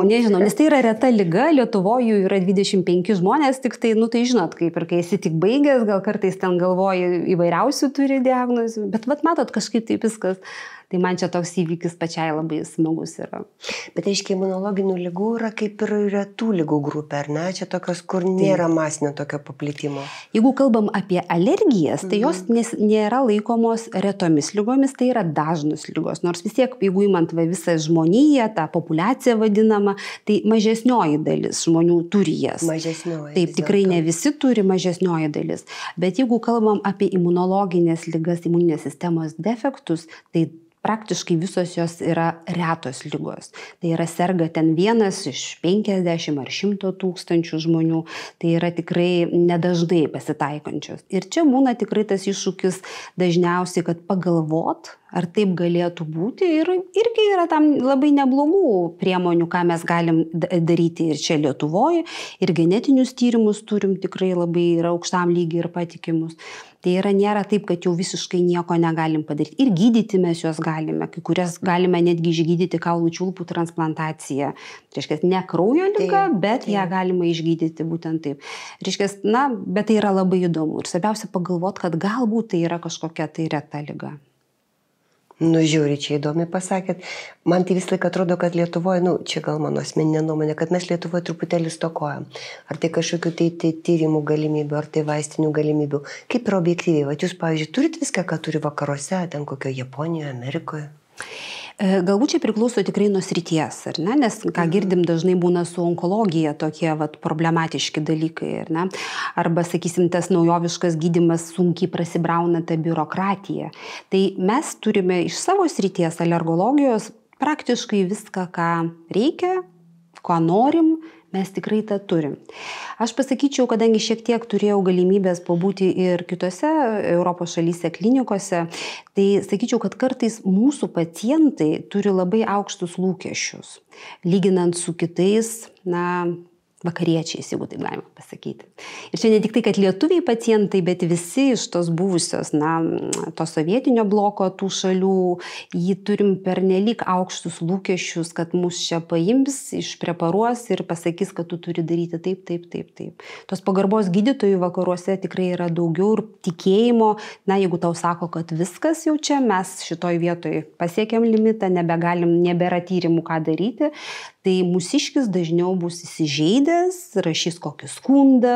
Nežinau, nes tai yra reta liga, Lietuvoje yra 25 žmonės, tik tai, tai žinot, kaip ir kai esi tik baigęs, gal kartais ten galvoji įvairiausių turi diagnozių, bet matot, kažkaip taip viskas. Tai man čia toks įvykis pačiai labai smagus yra. Bet aiškiai, imunologinių ligų yra kaip ir retų ligų grupė, ar ne? Čia tokios, kur nėra masinio tokio paplitimo. Jeigu kalbam apie alergijas, tai jos nėra laikomos retomis lygomis, tai yra dažnos lygos. Nors vis tiek, jeigu įmant visą žmoniją, tą populiaciją vadinamą, tai mažesnioji dalis žmonių turi jas. Mažesnioji. Taip, tikrai ne visi turi mažesnioji dalis. Bet jeigu kalbam apie imunologinės ligas, imuninės sistemos defektus, tai praktiškai visos jos yra retos ligos. Tai yra serga ten 1 iš 50 ar 100 tūkstančių žmonių. Tai yra tikrai nedažnai pasitaikančios. Ir čia būna tikrai tas iššūkis dažniausiai, kad pagalvot, ar taip galėtų būti. Ir irgi yra tam labai neblogų priemonių, ką mes galim daryti ir čia Lietuvoje. Ir genetinius tyrimus turim tikrai labai yra aukštam lygiai ir patikimus. Tai nėra taip, kad jau visiškai nieko negalim padaryti. Ir gydyti mes juos galime. Kai kurias galime netgi išgydyti kaulų čiulpų transplantaciją. Tai reiškia, ne kraujo liga, bet ją galima išgydyti būtent taip. Reiškia, bet tai yra labai įdomu. Ir svarbiausia pagalvoti, kad galbūt tai yra kažkokia tai reta liga. Žiūri, čia įdomi pasakėt. Man tai vis laik atrodo, kad Lietuvoje, čia gal mano asmeninė nuomonė, kad mes Lietuvoje truputėlį stokojam. Ar tai kažkokių tai tyrimų galimybių, ar tai vaistinių galimybių. Kaip yra objektyviai? Jūs, pavyzdžiui, turit viską, ką turi vakaruose, ten kokio Japonijoje, Amerikoje? Galbūt čia priklauso tikrai nuo srities, ar ne? Nes, ką girdim, dažnai būna su onkologija tokie problematiški dalykai, ar ne? Arba, sakysim, tas naujoviškas gydymas sunkiai prasibrauna tą biurokratiją. Tai mes turime iš savo srities alergologijos praktiškai viską, ką reikia, ko norim, mes tikrai tą turim. Aš pasakyčiau, kadangi šiek tiek turėjau galimybės pabūti ir kitose Europos šalyse klinikose, tai sakyčiau, kad kartais mūsų pacientai turi labai aukštus lūkesčius, lyginant su kitais, vakariečiais, jeigu taip galima pasakyti. Ir čia ne tik tai, kad lietuviai pacientai, bet visi iš tos buvusios, to sovietinio bloko tų šalių, jį turim pernelyg aukštus lūkesčius, kad mus čia paims, išpreparuos ir pasakys, kad tu turi daryti taip, taip, taip, taip. Tos pagarbos gydytojų vakaruose tikrai yra daugiau ir tikėjimo, jeigu tau sako, kad viskas jau čia, mes šitoj vietoj pasiekėm limitą, nebėra tyrimų, ką daryti, tai mūsiškis dažniau bus įsižeidęs, rašys kokį skundą,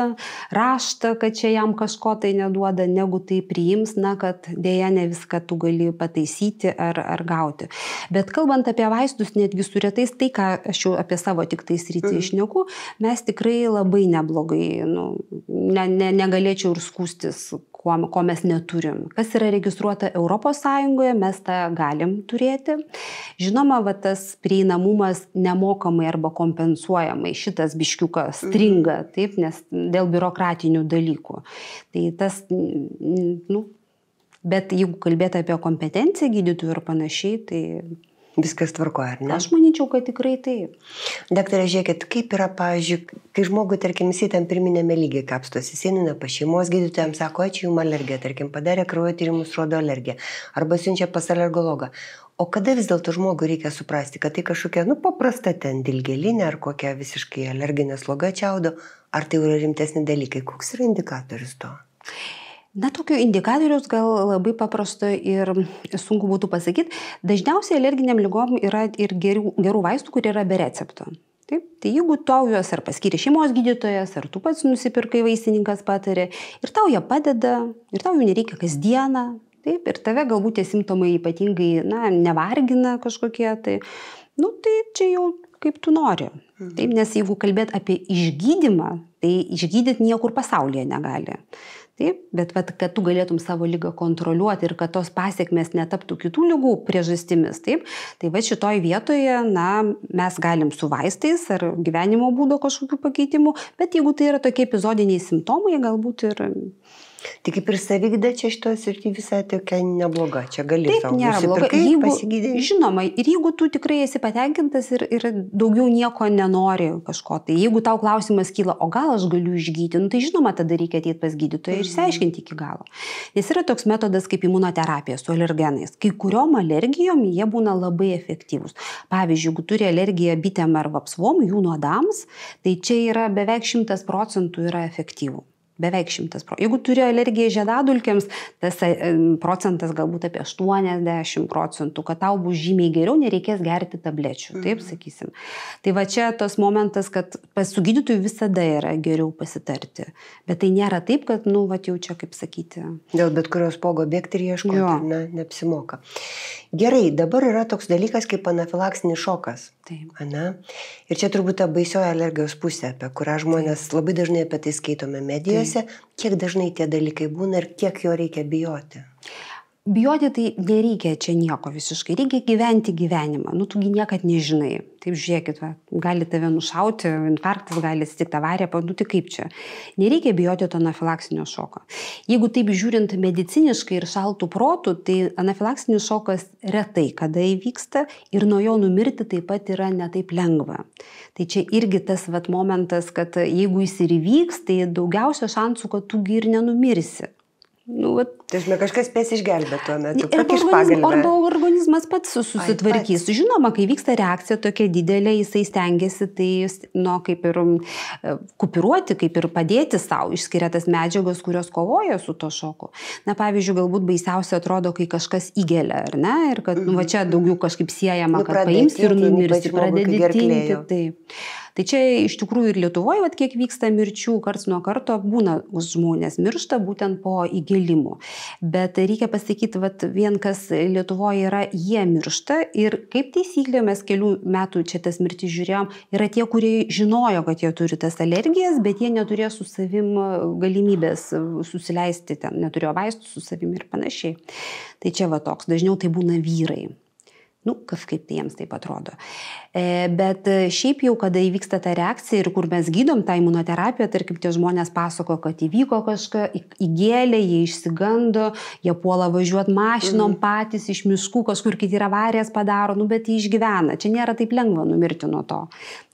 raštą, kad čia jam kažko tai neduoda, negu tai priims, kad dėja ne viską tu gali pataisyti ar gauti. Bet kalbant apie vaistus, netgi su retais, tai ką aš jau apie savo tik tai sritį išneku, mes tikrai labai neblogai, negalėčiau ir skųstis, ko mes neturim. Kas yra registruota Europos Sąjungoje, mes tą galim turėti. Žinoma, tas prieinamumas nemokamai arba kompensuojamai, šitas biškiukas stringa, taip, nes dėl biurokratinių dalykų. Tai tas, bet jeigu kalbėti apie kompetenciją gydytojų ir panašiai, tai viskas tvarkoja, ar ne? Aš manyčiau, kad tikrai taip. Daktare, žiūrėkit, kaip yra, pavyzdžiui, kai žmogui, tarkim, jis ten pirminėme lygiai kapstosi, jis eina pas šeimos gydytojams, sako, čia jums alergija, tarkim, padarė kraujo tyrimus, rodo alergiją, arba siunčia pas alergologą. O kada vis dėlto žmogui reikia suprasti, kad tai kažkokia, paprasta ten dilgėlinė ar kokia visiškai alerginė sloga čiaudo, ar tai yra rimtesni dalykai? Koks yra indikatorius to? Tokio indikatorius gal labai paprasto ir sunku būtų pasakyti. Dažniausiai alerginiam ligom yra ir gerų vaistų, kurie yra be recepto. Taip? Tai jeigu tau juos ar paskyrė šeimos gydytojas, ar tu pats nusipirkai, vaistininkas patarė, ir tau jie padeda, ir tau jų nereikia kasdieną, taip? Ir tave galbūt tie simptomai ypatingai nevargina kažkokie, tai čia jau kaip tu nori. Taip? Nes jeigu kalbėt apie išgydymą, tai išgydyti niekur pasaulyje negali. Taip, bet kad tu galėtum savo ligą kontroliuoti ir kad tos pasiekmes netaptų kitų ligų priežastimis, taip, tai šitoj vietoje, mes galim su vaistais ar gyvenimo būdo kažkokių pakeitimų, bet jeigu tai yra tokie epizodiniai simptomai, galbūt ir Tik kaip ir savigda čia šitos ir visai tokia nebloga, čia gali Taip, nėra bloga. Žinoma, ir jeigu tu tikrai esi patenkintas ir daugiau nieko nenori kažko, tai jeigu tau klausimas kyla, o gal aš galiu išgydyti, tai žinoma, tada reikia ateiti pas gydytoją ir išsiaiškinti iki galo. Nes yra toks metodas kaip imunoterapija su alergenais. Kai kuriom alergijom jie būna labai efektyvūs. Pavyzdžiui, jeigu turi alergiją bitėm ar vapsvom, jų nuodams, tai čia yra beveik 100% yra efektyvų. Beveik 100%. Jeigu turi alergiją žiedadulkėms, tas procentas galbūt apie 80%, kad tau bus žymiai geriau, nereikės gerti tablečių, taip sakysim. Tai va čia tas momentas, kad su gydytoju visada yra geriau pasitarti. Bet tai nėra taip, kad, va jau čia kaip sakyti. Dėl bet kurios pogo bėgti ir ieškoti, neapsimoka. Gerai, dabar yra toks dalykas kaip anafilaksinis šokas. Taip. Ir čia turbūt ta baisioji alergijos pusė, apie kurią žmonės labai dažnai apie tai skaitome medijose. Kiek dažnai tie dalykai būna ir kiek jo reikia bijoti? Bijoti tai nereikia čia nieko visiškai, reikia gyventi gyvenimą, tu niekad nežinai. Taip žiūrėkit, gali tave nušauti, infarktas, gali atsitikti avarija, tai kaip čia. Nereikia bijoti to anafilaksinio šoko. Jeigu taip žiūrint mediciniškai ir šaltų protų, tai anafilaksinis šokas retai kada įvyksta ir nuo jo numirti taip pat yra netaip lengva. Tai čia irgi tas momentas, kad jeigu jis ir įvyks, tai daugiausia šansų, kad tu ir nenumirsi. Tai kažkas spės išgelbėti tuo metu. Arba organizmas pats susitvarkys. Žinoma, kai vyksta reakcija tokia didelė, jisai stengiasi tai kaip ir kupiruoti, kaip ir padėti savo, išskiria tas medžiagas, kurios kovoja su to šoku. Pavyzdžiui, galbūt baisiausia atrodo, kai kažkas įgelia, ar ne? Ir kad čia daugiau kažkaip siejama, kad paims ir numirsi, pradedi tinti. Taip. Tai čia iš tikrųjų ir Lietuvoje, kiek vyksta mirčių, karts nuo karto būna žmonės miršta būtent po įgėlimų. Bet reikia pasakyti, vien kas Lietuvoje yra, jie miršta ir kaip taisyklė mes kelių metų čia tas mirtis žiūrėjom, yra tie, kurie žinojo, kad jie turi tas alergijas, bet jie neturėjo su savim galimybės susileisti, neturėjo vaistų su savim ir panašiai. Tai čia toks, dažniau tai būna vyrai. Kažkaip tai jiems taip atrodo. Bet šiaip jau, kada įvyksta ta reakcija ir kur mes gydom tą imunoterapiją, tarkim, tie žmonės pasako, kad įvyko kažką, įgėlė, jie išsigando, jie puola važiuoti mašinom patys iš miškų, kažkur kiti ir avarijas padaro, bet jie išgyvena. Čia nėra taip lengva numirti nuo to.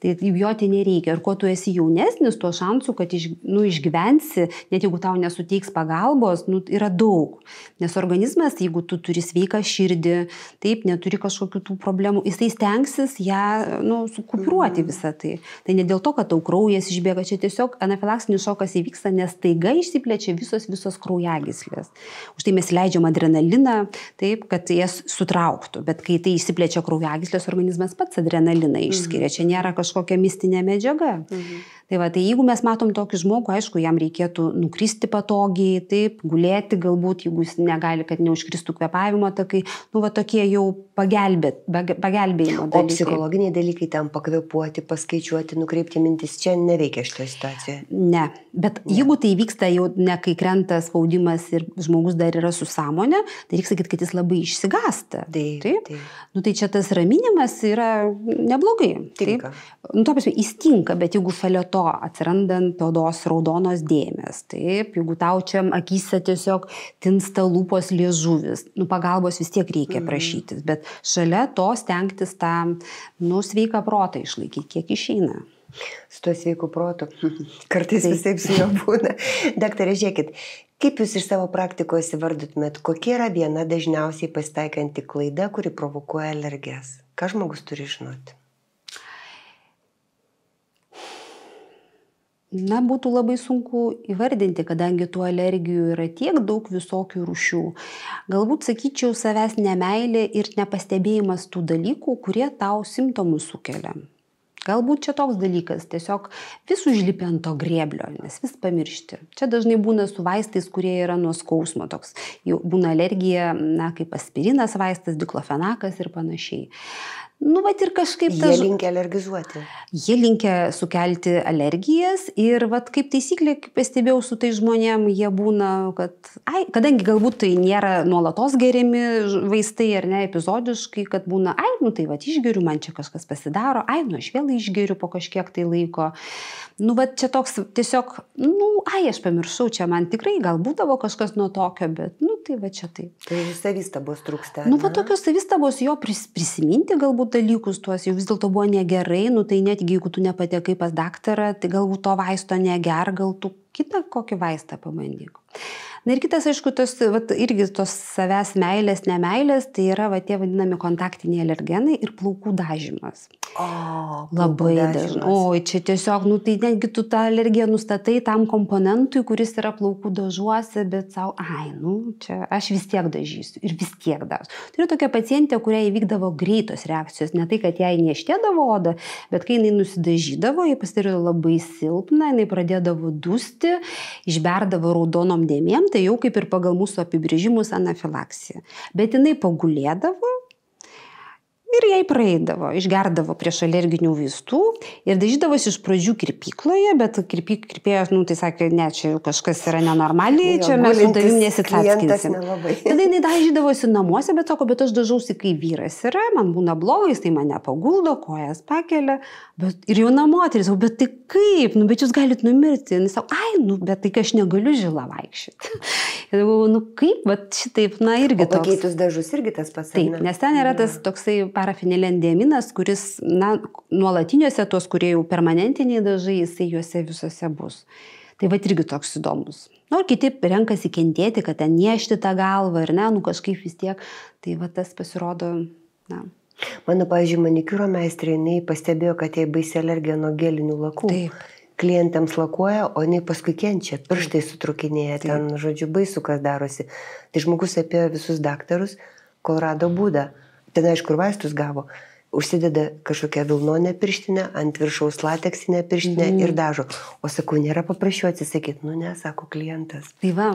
Tai bijoti nereikia. Ir kuo tu esi jaunesnis, tuo šansų, kad išgyvensi, net jeigu tau nesuteiks pagalbos, yra daug. Nes organizmas, jeigu tu turi sveiką širdį, taip, neturi kažkokių tų problemų, jisai stengsis ją sukupiruoti visą tai. Tai ne dėl to, kad tau kraujas išbėga, čia tiesiog anafilaksinis šokas įvyksta, nes staiga išsiplečia visos kraujagyslės. Už tai mes leidžiam adrenaliną, taip, kad jas sutrauktų, bet kai tai išsiplečia kraujagyslės, organizmas pats adrenaliną išskiria, čia nėra kažkokia mistinė medžiaga. Tai jeigu mes matom tokį žmogų, aišku, jam reikėtų nukristi patogiai, taip, gulėti galbūt, jeigu jis negali, kad neužkristų kvėpavimo takai, tokie jau pagelbėjimo dalykai. O psichologiniai dalykai ten pakvėpuoti, paskaičiuoti, nukreipti mintis, čia neveikia šitoje situacijoje? Ne, bet jeigu tai vyksta jau ne kai krenta spaudimas ir žmogus dar yra su sąmonė, tai reikia sakyti, kad jis labai išsigąsta. Taip. Tai čia tas raminimas yra neblogai. Tinka. Jis tinka, bet jeigu šalia to atsirandant odos raudonos dėmės, taip, jeigu tau čia akyse tiesiog tinsta lūpos liežuvis, pagalbos vis tiek reikia prašytis, bet šalia to stengtis tą, sveiką protą išlaikyti, kiek išeina. Su tuo sveiku protu. Kartais visaip su juo būna. Daktarė, žiūrėkit, kaip jūs iš savo praktikos įvardytumėt, kokia yra viena dažniausiai pasitaikanti klaida, kuri provokuoja alergijas? Ką žmogus turi žinoti? Būtų labai sunku įvardinti, kadangi tų alergijų yra tiek daug visokių rūšių. Galbūt, sakyčiau, savęs nemeilė ir nepastebėjimas tų dalykų, kurie tau simptomus sukelia. Galbūt čia toks dalykas, tiesiog vis užlipi ant to grėblio, nes vis pamiršti. Čia dažnai būna su vaistais, kurie yra nuo skausmo toks. Jau būna alergija, kaip aspirinas vaistas, diklofenakas ir panašiai. Nu, vat ir kažkaip Jie linkia alergizuoti. Jie linkia sukelti alergijas ir vat kaip taisyklė, kaip pastebėjau su tai žmonėm, jie būna, kad, kadangi galbūt tai nėra nuolatos geriami vaistai ar ne, epizodiškai, kad būna, nu tai vat išgeriu, man čia kažkas pasidaro, nu aš vėl išgeriu po kažkiek tai laiko. Nu, vat čia toks tiesiog, aš pamiršau, čia man tikrai gal būdavo kažkas nuo tokio, bet, tai va čia tai. Tai savistabos trūksta. Va tokios savistabos jo prisiminti galbūt dalykus tuos, jau vis dėlto buvo negerai, tai netgi jeigu tu nepatekai pas daktarą, tai galbūt to vaisto neger, gal tu kitą kokį vaistą pabandyk. Na ir kitas, aišku, irgi tos savęs meilės, nemailės, tai yra tie vadinami kontaktiniai alergenai ir plaukų dažymas. Labai dažnai. Čia tiesiog, tai netgi tu tą alergiją nustatai tam komponentui, kuris yra plaukų dažuose, bet savo, čia aš vis tiek dažysiu ir vis tiek dažysiu. Tai yra tokia pacientė, kuriai įvykdavo greitos reakcijos, ne tai, kad jai nieštėdavo odą, bet kai jinai nusidažydavo, jai pasidarė labai silpna, jinai pradėdavo dusti, išberdavo raudonom dėmėm, tai jau kaip ir pagal mūsų apibrėžimus anafilaksija. Bet jinai pagulėdavo ir jai praeidavo, išgerdavo prieš alerginių vaistų ir dažydavosi iš pradžių kirpykloje, bet kirpėjas, tai sakė, ne, čia jau kažkas yra nenormaliai, čia mes su tavim nesitsatskinsim. Tada jinai dažydavosi namuose, bet sako, bet aš dažausi, kai vyras yra, man būna blogai, tai mane paguldo, kojas pakelia, ir jauna moteris, bet tai kaip, bet jūs galite numirti. Jis sako, bet tai aš negaliu žila vaikščioti. Ir galvoju, kaip, šitaip, irgi toks. Pakeitus dažus irgi tas pats. Taip, nes ten yra tas toksai parafenilendiaminas, kuris, nuolatiniuose tos, kurie jau permanentiniai dažai, jisai juose visose bus. Tai irgi toks įdomus. Ir kiti renkasi kentėti, kad ten niešti tą galvą ir kažkaip vis tiek. Tai tas pasirodo, Mano, pavyzdžiui, manikiūro meistrė, jinai pastebėjo, kad jai baisi alergija nuo gelinių lakų. Taip. Klientams lakuoja, o jinai paskui kenčia, pirštai sutrukinėja, ten, žodžiu, baisu, kas darosi. Tai žmogus apie visus daktarus, kol rado būdą. Ten, aišku, ir vaistus gavo. Užsideda kažkokią vilnonę pirštinę, ant viršaus lateksinę pirštinę ir dažo. O sakau, nėra paprašiau atsisakyti. Ne, sako klientas. Tai va,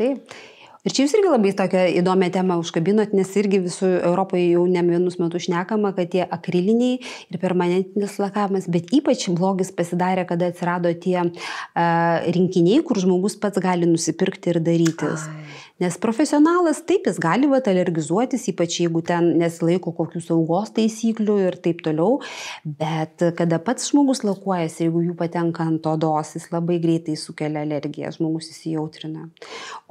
taip. Ir čia jūs irgi labai tokią įdomią temą užkabinot, nes irgi visų Europoje jau ne vienus metus šnekama, kad tie akriliniai ir permanentinis lakavimas, bet ypač blogis pasidarė, kada atsirado tie rinkiniai, kur žmogus pats gali nusipirkti ir darytis. Nes profesionalas taip, jis gali alergizuotis, ypač jeigu ten nesilaiko kokių saugos taisyklių ir taip toliau, bet kada pats žmogus lakuojasi, jeigu jų patenka ant odos, jis labai greitai sukelia alergiją, žmogus įsijautrina.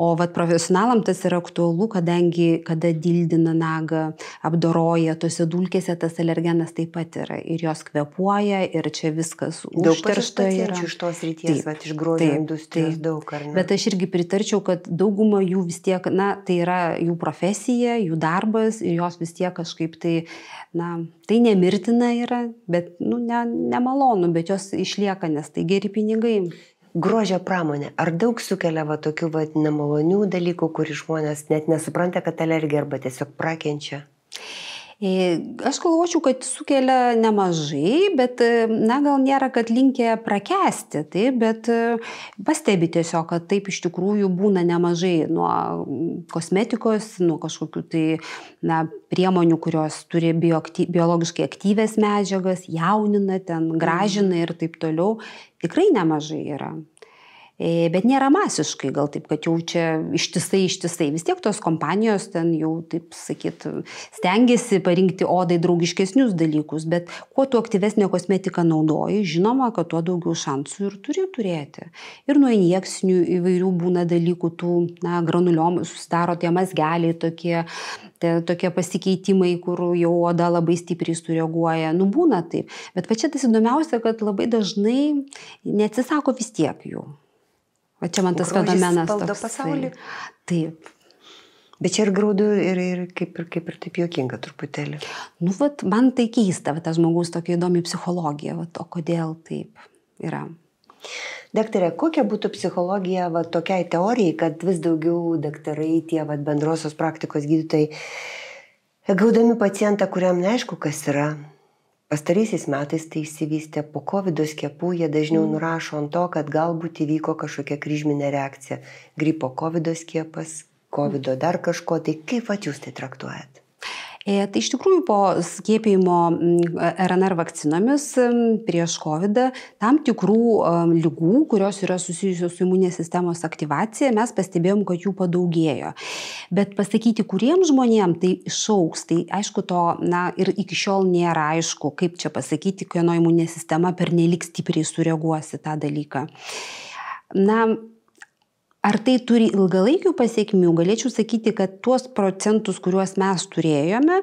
O profesionalam tas yra aktualu, kadangi kada dildina nagą, apdoroja, tose dulkėse tas alergenas taip pat yra ir jos kvėpuoja ir čia viskas užteršta yra. Daug pacienčių iš tos ryties, iš grožio industrijos daug, ar ne? Bet aš irgi pritarčiau, kad dauguma jų vis tiek, tai yra jų profesija, jų darbas ir jos vis tiek kažkaip tai, tai nemirtina yra, bet, nemalonu, bet jos išlieka, nes tai geri pinigai. Grožio pramonė. Ar daug sukelia tokių nemalonių dalykų, kur žmonės net nesupranta, kad alergija arba tiesiog prakenčia? Aš galvočiau, kad sukelia nemažai, bet, gal nėra, kad linkę prakęsti, taip, bet pastebi tiesiog, kad taip iš tikrųjų būna nemažai nuo kosmetikos, nuo kažkokių tai, priemonių, kurios turi biologiškai aktyvės medžiagas, jaunina, ten gražina ir taip toliau. Tikrai nemažai yra. Bet nėra masiškai, gal taip, kad jau čia ištisai. Vis tiek tos kompanijos ten jau, taip sakyt, stengiasi parinkti odai draugiškesnius dalykus, bet kuo tu aktyvesnė kosmetika naudoji, žinoma, kad tuo daugiau šansų ir turi turėti. Ir nuo injekcinių įvairių būna dalykų, tų granuliom susidaro tie mazgeliai, tokie pasikeitimai, kur jau oda labai stipriai sureaguoja. Būna taip. Bet va čia tas įdomiausia, kad labai dažnai neatsisako vis tiek jų. Va čia man tas fenomenas toks. Pasaulį. Taip. Bet čia ir graudu ir kaip ir taip juokinga truputėlį. Man tai keista, tas žmogus tokia įdomi psichologija, o kodėl taip yra. Daktare, kokia būtų psichologija tokiai teorijai, kad vis daugiau daktarai, tie bendrosios praktikos gydytojai, gaudami pacientą, kuriam neaišku, kas yra, pastaraisiais metais tai išsivystė po COVID skiepų, jie dažniau nurašo ant to, kad galbūt įvyko kažkokia kryžminė reakcija. Gripo COVID skiepas, COVID dar kažko, tai kaip jūs tai traktuojat? Tai iš tikrųjų po skiepijimo RNR vakcinomis prieš COVID tam tikrų lygų, kurios yra susijusios su imuninės sistemos aktyvacija, mes pastebėjom, kad jų padaugėjo. Bet pasakyti, kuriems žmonėms tai išauks, tai aišku to, ir iki šiol nėra aišku, kaip čia pasakyti, kieno imuninė sistema pernelyg stipriai sureaguosi tą dalyką. Ar tai turi ilgalaikių pasiekmių? Galėčiau sakyti, kad tuos procentus, kuriuos mes turėjome,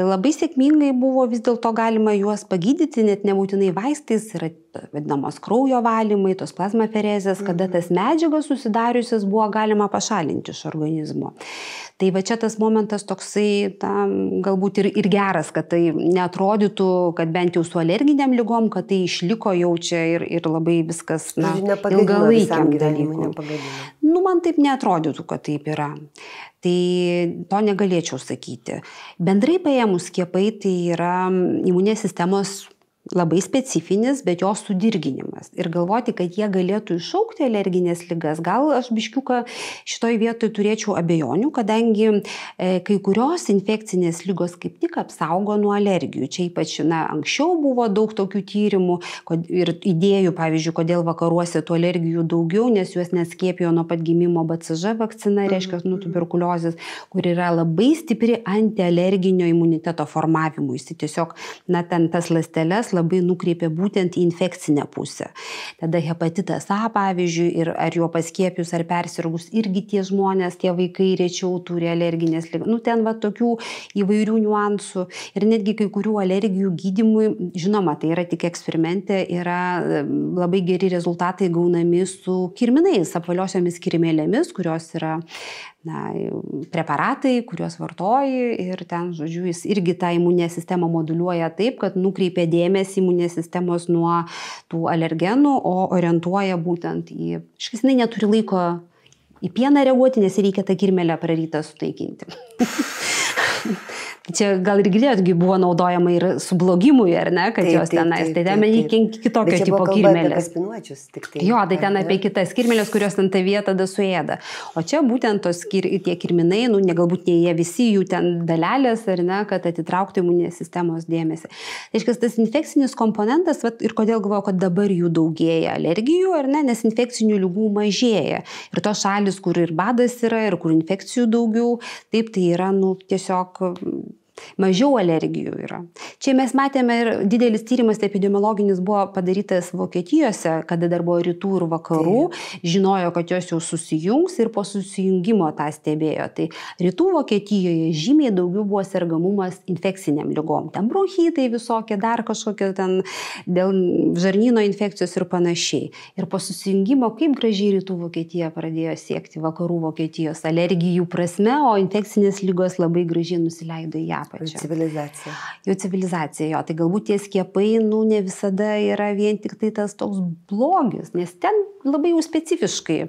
labai sėkmingai buvo vis dėlto galima juos pagydyti, net nebūtinai vaistais, yra vadinamos kraujo valymai, tos plazmaferezės, kada tas medžiagas susidariusias buvo galima pašalinti iš organizmo. Tai va čia tas momentas toksai, galbūt ir geras, kad tai neatrodytų, kad bent jau su alerginiam lygom, kad tai išliko jau čia ir labai viskas ilgalaikiam dalykui. Man taip neatrodytų, kad taip yra. Tai to negalėčiau sakyti. Bendrai paėmus skiepai tai yra imuninės sistemos labai specifinis, bet jos sudirginimas. Ir galvoti, kad jie galėtų iššaukti alerginės ligas, gal aš biškiuką šitoj vietoj turėčiau abejonių, kadangi kai kurios infekcinės ligos kaip tik apsaugo nuo alergijų. Čia ypač, anksčiau buvo daug tokių tyrimų ir idėjų, pavyzdžiui, kodėl vakaruose tų alergijų daugiau, nes juos neskiepijo nuo pat gimimo BCG vakcina, reiškia, tuberkuliozės, kur yra labai stipri antialerginio imuniteto formavimuisi. Tiesiog, ten tas ląsteles labai nukreipia būtent į infekcinę pusę. Tada hepatitas A, pavyzdžiui, ir ar jo paskiepius ar persirgus, irgi tie žmonės, tie vaikai rečiau turi alerginės ligas. Ten tokių įvairių niuansų. Ir netgi kai kurių alergijų gydymui, žinoma, tai yra tik eksperimente, yra labai geri rezultatai gaunami su kirminais, apvaliosiomis kirmėlėmis, kurios yra preparatai, kuriuos vartoji ir ten, žodžiu, jis irgi tą imuninę sistemą moduliuoja taip, kad nukreipia dėmesį imuninės sistemos nuo tų alergenų, o orientuoja būtent į... Jinai neturi laiko į pieną reaguoti, nes reikia tą kirmėlę prarytą sutaikinti. Čia gal ir girdėjotgi buvo naudojama ir sublogimui, ar ne, kad jos tenais. Tai ten kitokio tipo kirmėlės. Jo, tai ten apie kitas kirmėlės, kurios ten tavyje tada suėda. O čia būtent tie kirminai, galbūt ne jie visi, jų ten dalelės, ar ne, kad atitrauktų imuninės sistemos dėmesį. Tai tas infekcinis komponentas, ir kodėl galvoju, kad dabar jų daugėja alergijų, ar ne, nes infekcinių ligų mažėja. Ir tos šalis, kur ir badas yra, ir kur infekcijų daugiau, taip tai yra, tiesiog mažiau alergijų yra. Čia mes matėme ir didelis tyrimas epidemiologinis buvo padarytas Vokietijose, kada dar buvo rytų ir vakarų, žinojo, kad jos jau susijungs ir po susijungimo tą stebėjo. Tai rytų Vokietijoje žymiai daugiau buvo sergamumas infekciniam ligom. Ten bronchitai visokie, dar kažkokie ten dėl žarnyno infekcijos ir panašiai. Ir po susijungimo, kaip gražiai rytų Vokietija pradėjo siekti vakarų Vokietijos alergijų prasme, o infekcinės ligos labai gražiai nusileido į ją. Civilizacija. Jau civilizacija, jo. Tai galbūt tie skiepai, ne visada yra vien tik tai tas toks blogis, nes ten labai jau specifiškai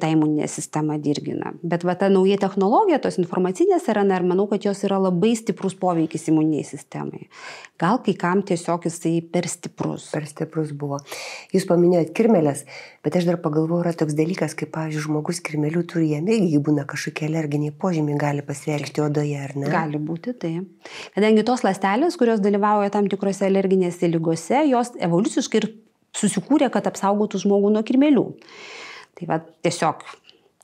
tą imuninę sistemą dirgina. Bet ta nauja technologija, tos informacinės RNR, manau, kad jos yra labai stiprus poveikis imuniniai sistemai. Gal kai kam tiesiog jisai per stiprus. Per stiprus buvo. Jūs paminėjot kirmėlės, bet aš dar pagalvoju, yra toks dalykas, kaip, pavyzdžiui, žmogus kirmėlių turi, jam irgi būna kažkokie alerginiai požymiai, gali pasireikšti odoje, ar ne? Gali būti, tai. Kadangi tos ląstelės, kurios dalyvauja tam tikrose alerginėse ligose, jos evoliuciškai ir susikūrė, kad apsaugotų žmogų nuo kirmėlių. Tai tiesiog,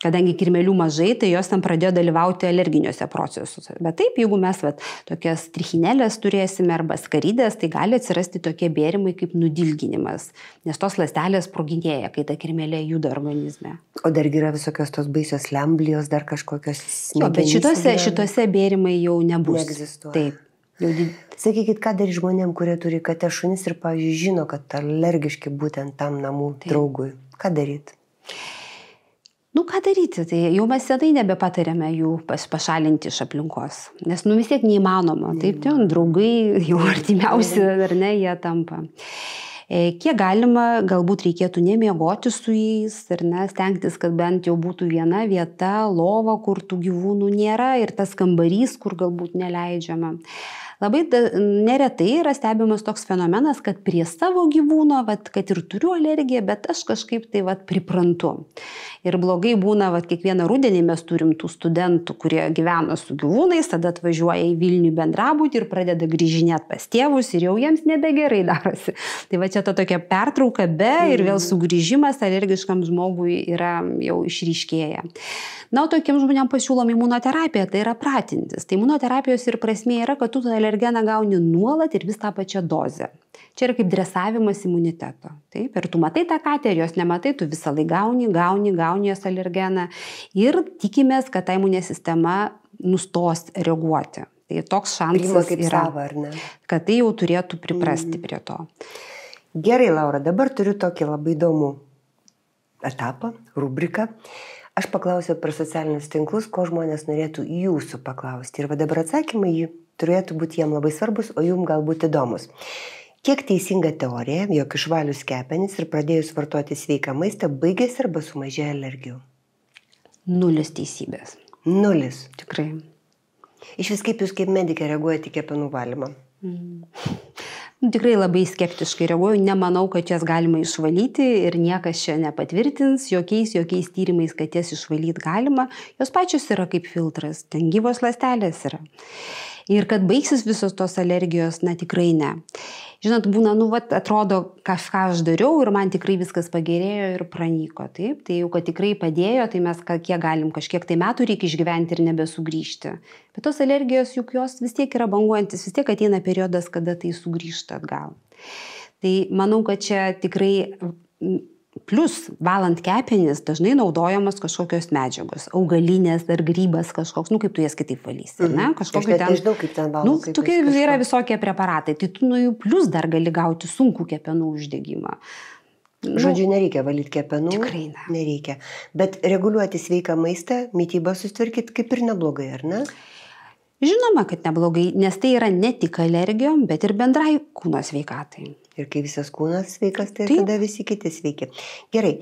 kadangi kirmėlių mažai, tai jos ten pradėjo dalyvauti alerginiuose procesuose. Bet taip, jeigu mes tokias trichinėlės turėsime arba skarydės, tai gali atsirasti tokie bėrimai kaip nudilginimas, nes tos ląstelės sproginėja, kai ta kirmėlė juda organizme. O dargi yra visokios tos baisios lemblijos, dar kažkokios smegenys. Bet šitose bėrimai jau nebus. Neegzistuoja. Taip. Sakykit, ką daryti žmonėm, kurie turi katę šunis ir, pavyzdžiui, žino, kad alergiški būtent tam namų draugui. Ką daryti? Ką daryti? Tai jau mes senai nebepatarėme jų pašalinti iš aplinkos. Nes vis tiek neįmanoma. Taip, draugai, jau artimiausi, ar ne, jie tampa. Kiek galima, galbūt reikėtų nemiegoti su jais, ar ne, stengtis, kad bent jau būtų viena vieta, lova, kur tų gyvūnų nėra ir tas kambarys, kur galbūt neleidžiama. Labai neretai yra stebimas toks fenomenas, kad prie savo gyvūno, kad ir turiu alergiją, bet aš kažkaip tai priprantu. Ir blogai būna, kiekvieną rudenį mes turim tų studentų, kurie gyvena su gyvūnais, tada atvažiuoja į Vilnių bendrabutį ir pradeda grįžinėti pas tėvus ir jau jiems nebegerai darosi. Tai čia ta tokia pertrauka ir vėl sugrįžimas alergiškam žmogui yra jau išryškėję. Na, o tokiem žmonėm pasiūlom imunoterapiją, tai yra pratintis. Tai imunoterapijos ir prasmė yra, kad tu tą alergeną gauni nuolat ir vis tą pačią dozę. Čia yra kaip dresavimas imuniteto. Taip, ir tu matai tą katę, ir jos nematai, tu visą laiką gauni jos alergeną ir tikimės, kad ta imuninė sistema nustos reaguoti. Tai toks šansas yra, kad tai jau turėtų priprasti prie to. Gerai, Laura, dabar turiu tokį labai įdomų etapą, rubriką. Aš paklausiau per socialinius tinklus, ko žmonės norėtų jūsų paklausti. Ir dabar atsakymai turėtų būti jiem labai svarbus, o jums galbūt įdomus. Kiek teisinga teorija, jog išvalius kepenis ir pradėjus vartoti sveiką maistą, baigėsi arba sumažėjo alergijų? 0 teisybės. 0. Tikrai. Iš vis kaip jūs kaip medikė reaguojate į kepenų valymą? Tikrai labai skeptiškai reaguoju, nemanau, kad jas galima išvalyti ir niekas čia nepatvirtins, jokiais tyrimais, kad jas išvalyti galima, jos pačios yra kaip filtras, ten gyvos ląstelės yra. Ir kad baigsis visos tos alergijos, tikrai ne. Žinot, būna, atrodo, kažką aš dariau ir man tikrai viskas pagerėjo ir pranyko, taip? Tai jau, kad tikrai padėjo, tai mes kiek galim, kažkiek tai metų reikia išgyventi ir nebesugrįžti. Bet tos alergijos, juk jos vis tiek yra banguojantis, vis tiek ateina periodas, kada tai sugrįžta atgal. Tai manau, kad čia tikrai plus valant kepenis dažnai naudojamos kažkokios medžiagos, augalinės ar grybas kažkoks, kaip tu jas kitaip valysi, ne? Kažkokiu ten, nežinau, kaip ten valant. Tokie yra visokie preparatai, tai tu jų plus dar gali gauti sunkų kepenų uždegimą. Žodžiu, nereikia valyti kepenų. Tikrai ne. Nereikia. Bet reguliuoti sveiką maistą, mitybą susitvarkyti kaip ir neblogai, ar ne? Žinoma, kad neblogai, nes tai yra ne tik alergijom, bet ir bendrai kūno sveikatai. Ir kai visas kūnas sveikas, tai tada visi kiti sveiki. Gerai,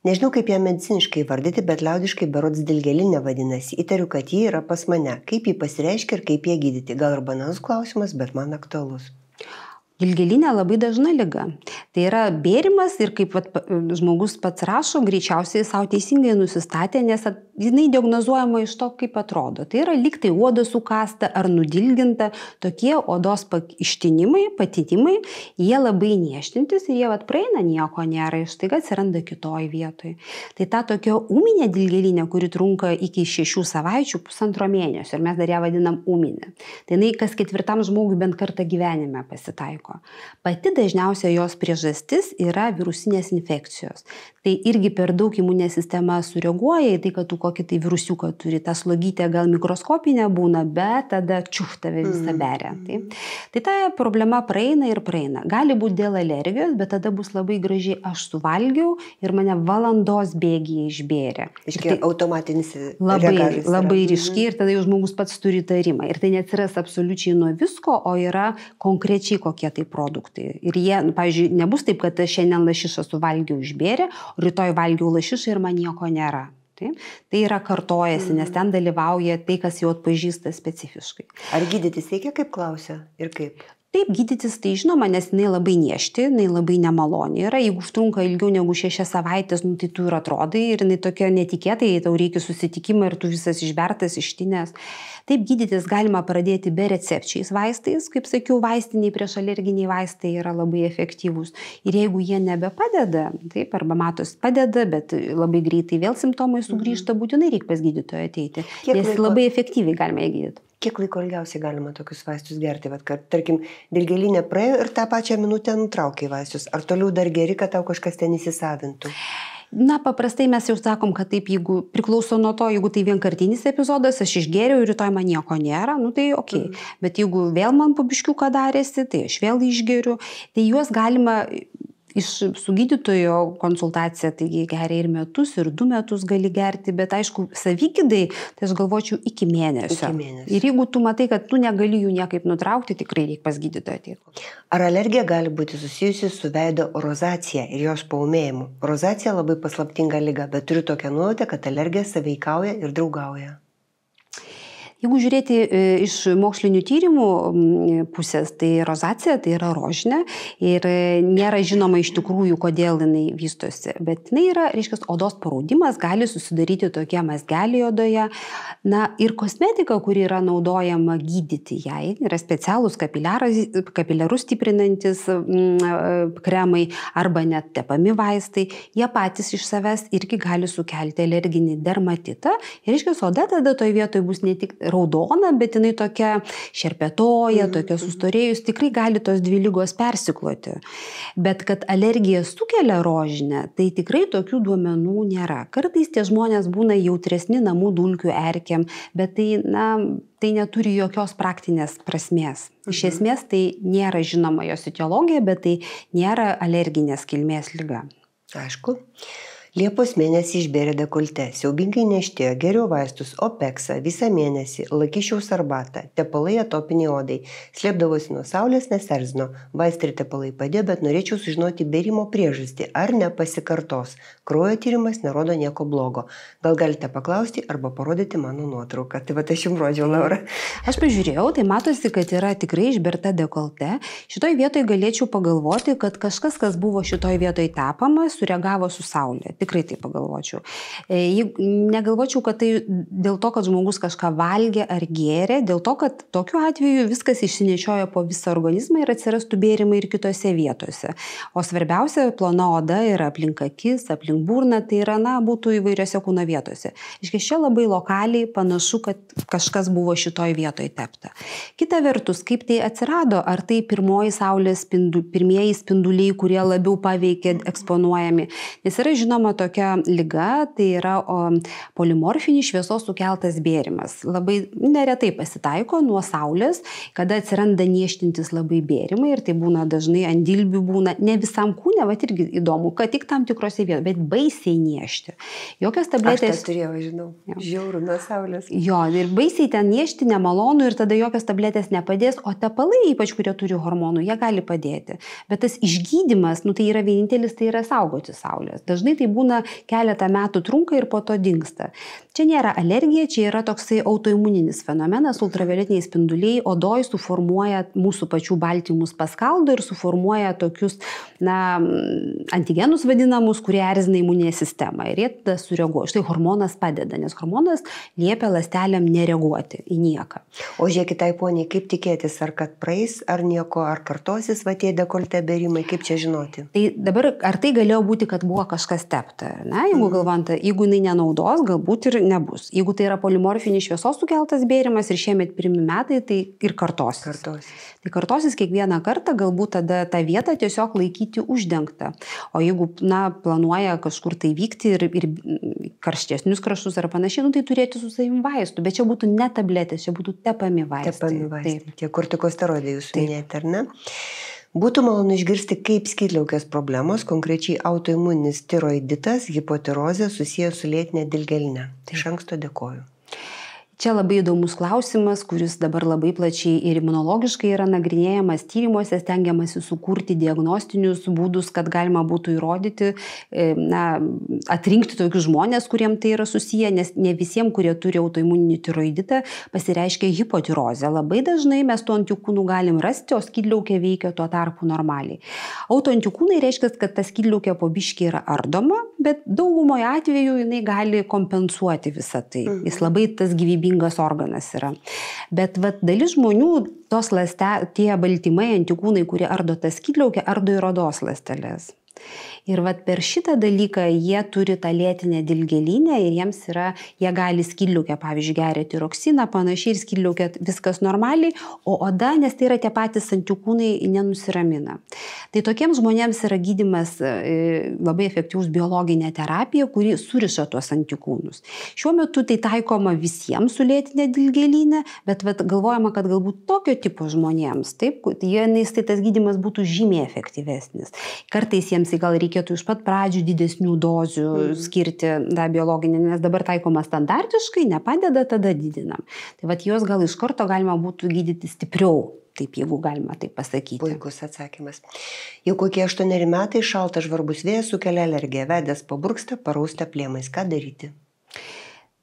nežinau, kaip ją mediciniškai vardyti, bet liaudiškai berods dilgėlinė vadinasi. Įtariu, kad ji yra pas mane. Kaip ji pasireiškia ir kaip ją gydyti? Gal ir banalus klausimas, bet man aktualus. Dilgėlinė labai dažna liga. Tai yra bėrimas ir kaip žmogus pats rašo, greičiausiai savo teisingai nusistatė, nes jinai diagnozuojama iš to, kaip atrodo. Tai yra lyg tai oda sukasta ar nudilginta, tokie odos ištinimai, patitimai, jie labai nieštintis ir jie praeina, nieko nėra, iš taiga atsiranda kitoj vietoj. Tai ta tokia ūminė dilgėlinė, kuri trunka iki 6 savaičių, 1,5 mėnesio ir mes dar ją vadinam ūminė. Tai jinai kas 4 žmogui bent kartą gyvenime pasitaiko. Pati dažniausia jos priežastis yra virusinės infekcijos. Tai irgi per daug imuninė sistema sureaguoja į tai, kad tu kokį tai virusiuką turi. Ta slogytė gal mikroskopinė būna, bet tada tave visą beria. Tai ta problema praeina ir praeina. Gali būti dėl alergijos, bet tada bus labai gražiai, aš suvalgiau ir mane valandos bėgyje išbėrė. Tai automatinis labai ryškiai ir tada jau žmogus pats turi tarimą. Ir tai neatsiras absoliučiai nuo visko, o yra konkrečiai kokie tai produktai. Ir jie, pavyzdžiui, nebus taip, kad šiandien lašišą suvalgiau išbėrė, rytoj valgiau lašišą ir man nieko nėra. Tai yra kartojasi, nes ten dalyvauja tai, kas jau atpažįsta specifiškai. Ar gydytis reikia, kaip klausia ir kaip? Taip, gydytis tai žinoma, nes jinai labai niešti, jinai labai nemaloni yra. Jeigu užtrunka ilgiau negu 6 savaitės, tai tu ir atrodai ir jinai tokia netikėtai, tau reikia susitikimą ir tu visas išbertas, ištinės. Taip, gydytis galima pradėti be recepčiais vaistais, kaip sakiau, vaistiniai prieš alerginiai vaistai yra labai efektyvūs. Ir jeigu jie nebepadeda, taip, arba matos padeda, bet labai greitai vėl simptomai sugrįžta, būtinai reikia pas gydytoją ateiti, nes labai efektyviai galima ją gydyti. Kiek laiko ilgiausiai galima tokius vaistus gerti? Kad, tarkim, dilgėlinė praėjo ir tą pačią minutę nutraukė vaistus. Ar toliau dar geri, kad tau kažkas ten įsisavintų? Na, paprastai mes jau sakom, kad taip, jeigu priklauso nuo to, jeigu tai vienkartinis epizodas, aš išgėriau ir rytoj man nieko nėra, tai okei. Bet jeigu vėl man po biškiuką darėsi, tai aš vėl išgėriu. Tai juos galima su gydytojo konsultacija, taigi geria ir metus, ir 2 metus gali gerti, bet aišku, savigydai, tai aš galvočiau iki mėnesio. Ir jeigu tu matai, kad tu negali jų niekaip nutraukti, tikrai reikia pas gydytoją ateiti. Ar alergija gali būti susijusi su veido rozacija ir jos paūmėjimu? Rozacija labai paslaptinga liga, bet turiu tokią nuojautą, kad alergija sąveikauja ir draugauja. Jeigu žiūrėti iš mokslinių tyrimų pusės, tai rozacija tai yra rožinė ir nėra žinoma iš tikrųjų, kodėl jinai vystosi, bet jinai yra, reiškia, odos paraudimas, gali susidaryti tokie mazgeliai odoje. Na ir kosmetika, kuri yra naudojama gydyti jai, yra specialūs kapiliarus stiprinantis kremai arba net tepami vaistai, jie patys iš savęs irgi gali sukelti alerginį dermatitą. Ir reiškia, oda tada toje vietoje bus ne tik raudona, bet jinai tokia šerpetoja, tokia sustorėjus, tikrai gali tos dvi ligos persikloti. Bet kad alergija sukelia rožinę, tai tikrai tokių duomenų nėra. Kartais tie žmonės būna jautresni namų dulkių erkėm, bet tai neturi jokios praktinės prasmės. Iš esmės tai nėra žinoma jos etiologija, bet tai nėra alerginės kilmės liga. Aišku. Liepos mėnesį išbėrė dekolte, siaubingai neštėjo, geriau vaistus, opeksą, visą mėnesį, lakyšiaus arbatą, tepalai atopiniai odai, slėpdavosi nuo saulės, neserzino, vaistai ir tepalai padėjo, bet norėčiau sužinoti bėrimo priežastį, ar nepasikartos. Kraujo tyrimas nerodo nieko blogo. Gal galite paklausti arba parodyti mano nuotrauką. Tai va, aš jums rodžiau, Laura. Aš pažiūrėjau, tai matosi, kad yra tikrai išberta dekolte. Šitoj vietoj galėčiau pagalvoti, kad kažkas, kas buvo šitoj vietoj tepama, sureagavo su saulė. Tikrai tai pagalvočiau. Negalvočiau, kad tai dėl to, kad žmogus kažką valgė ar gėrė, dėl to, kad tokiu atveju viskas išsinešioja po visą organizmą ir atsirastų bėrimai ir kitose vietose. O svarbiausia, plona oda yra aplink akis, aplink burną, tai yra, būtų įvairiose kūno vietose. Iškiai, čia labai lokaliai panašu, kad kažkas buvo šitoj vietoj tepta. Kita vertus, kaip tai atsirado, ar tai pirmieji spinduliai, kurie labiau paveikė eksponuojami. Nes yra žinoma tokia liga, tai yra polimorfinis šviesos sukeltas bėrimas. Labai neretai pasitaiko nuo saulės, kada atsiranda nieštintis labai bėrimai ir tai būna dažnai ant dilbių būna, ne visam kūne, bet irgi įdomu, kad tik tam tikrose vietose, bet baisiai niešti. Jokios tabletės... Aš tą turėjau, žinau, žiauru nuo saulės. Jo, ir baisiai ten niešti nemalonu ir tada jokios tabletės nepadės, o tepalai, ypač kurie turi hormonų, jie gali padėti. Bet tas išgydymas, tai yra vienintelis, tai yra saugoti saulės. Dažnai tai būna keletą metų trunka ir po to dingsta. Čia nėra alergija, čia yra toksai autoimuninis fenomenas, ultravioletiniai spinduliai odoj suformuoja mūsų pačių baltymus paskaldo ir suformuoja tokius, antigenus vadinamus, kurie erzina imuninę sistemą ir jie tada sureaguoja. Štai hormonas padeda, nes hormonas liepia ląstelėm nereaguoti į nieką. O žiūrėkit, poniai, kaip tikėtis, ar kad praeis, ar nieko, ar kartosis va tie dekolte bėrimai, kaip čia žinoti? Tai dabar, ar tai galėjo būti, kad buvo kažkas tepta, jeigu galvant, jeigu jinai nenaudos, galbūt ir nebus. Jeigu tai yra polimorfinis šviesos sukeltas bėrimas ir šiemet pirmi metai, tai ir kartosis. Tai kartosis kiekvieną kartą, galbūt tada tą vietą tiesiog laikyti uždengtą. O jeigu, planuoja kažkur tai vykti ir karštesnius kraštus ar panašiai, tai turėti su savim vaistų. Bet čia būtų ne tabletės, čia būtų tepami vaistai. Tepami vaistai. Taip. Tie kortikosteroidai jūs minėjote, ar ne? Būtų malonu išgirsti, kaip skydliaukės problemos, konkrečiai autoimuninis tiroiditas, hipotirozė susijęs su lėtine dilgėline. Iš anksto dėkoju. Čia labai įdomus klausimas, kuris dabar labai plačiai ir imunologiškai yra nagrinėjamas tyrimuose, stengiamasi sukurti diagnostinius būdus, kad galima būtų įrodyti, atrinkti tokius žmonės, kuriem tai yra susiję, nes ne visiems, kurie turi autoimuninį tiroiditą, pasireiškia hipotirozė. Labai dažnai mes tų antikūnų galim rasti, o skydliaukė veikia tuo tarpu normaliai. Autoantikūnai reiškia, kad ta skydliaukė po biškį yra ardoma, bet daugumoje atveju jinai gali kompensuoti visą tai. Jis labai tas gyvybingas organas yra. Bet dalis žmonių, tie baltymai, antikūnai, kurie ardo tą skydliaukę, ardo ir odos ląsteles. Ir per šitą dalyką jie turi tą lėtinę dilgėlinę ir jie gali skydliaukę, pavyzdžiui, geria tiroksiną, panašiai ir skydliaukę viskas normaliai, o oda, nes tai yra tie patys antikūnai, nenusiramina. Tai tokiems žmonėms yra gydymas labai efektyvus biologinė terapija, kuri suriša tuos antikūnus. Šiuo metu tai taikoma visiems su lėtinė dilgėlinė, bet galvojama, kad galbūt tokio tipo žmonėms, taip, tai tas gydymas būtų žymiai efektyvesnis. Kartais jiems gal reikėtų iš pat pradžių didesnių dozių skirti biologinį, nes dabar taikoma standartiškai, nepadeda, tada didinam. Tai juos gal iš karto galima būtų gydyti stipriau, taip jeigu galima taip pasakyti. Puikus atsakymas. Jau kokie 8 metai šaltas žvarbus vėjas sukelia alergiją, veidas paburksta, parausta plėmais. Ką daryti?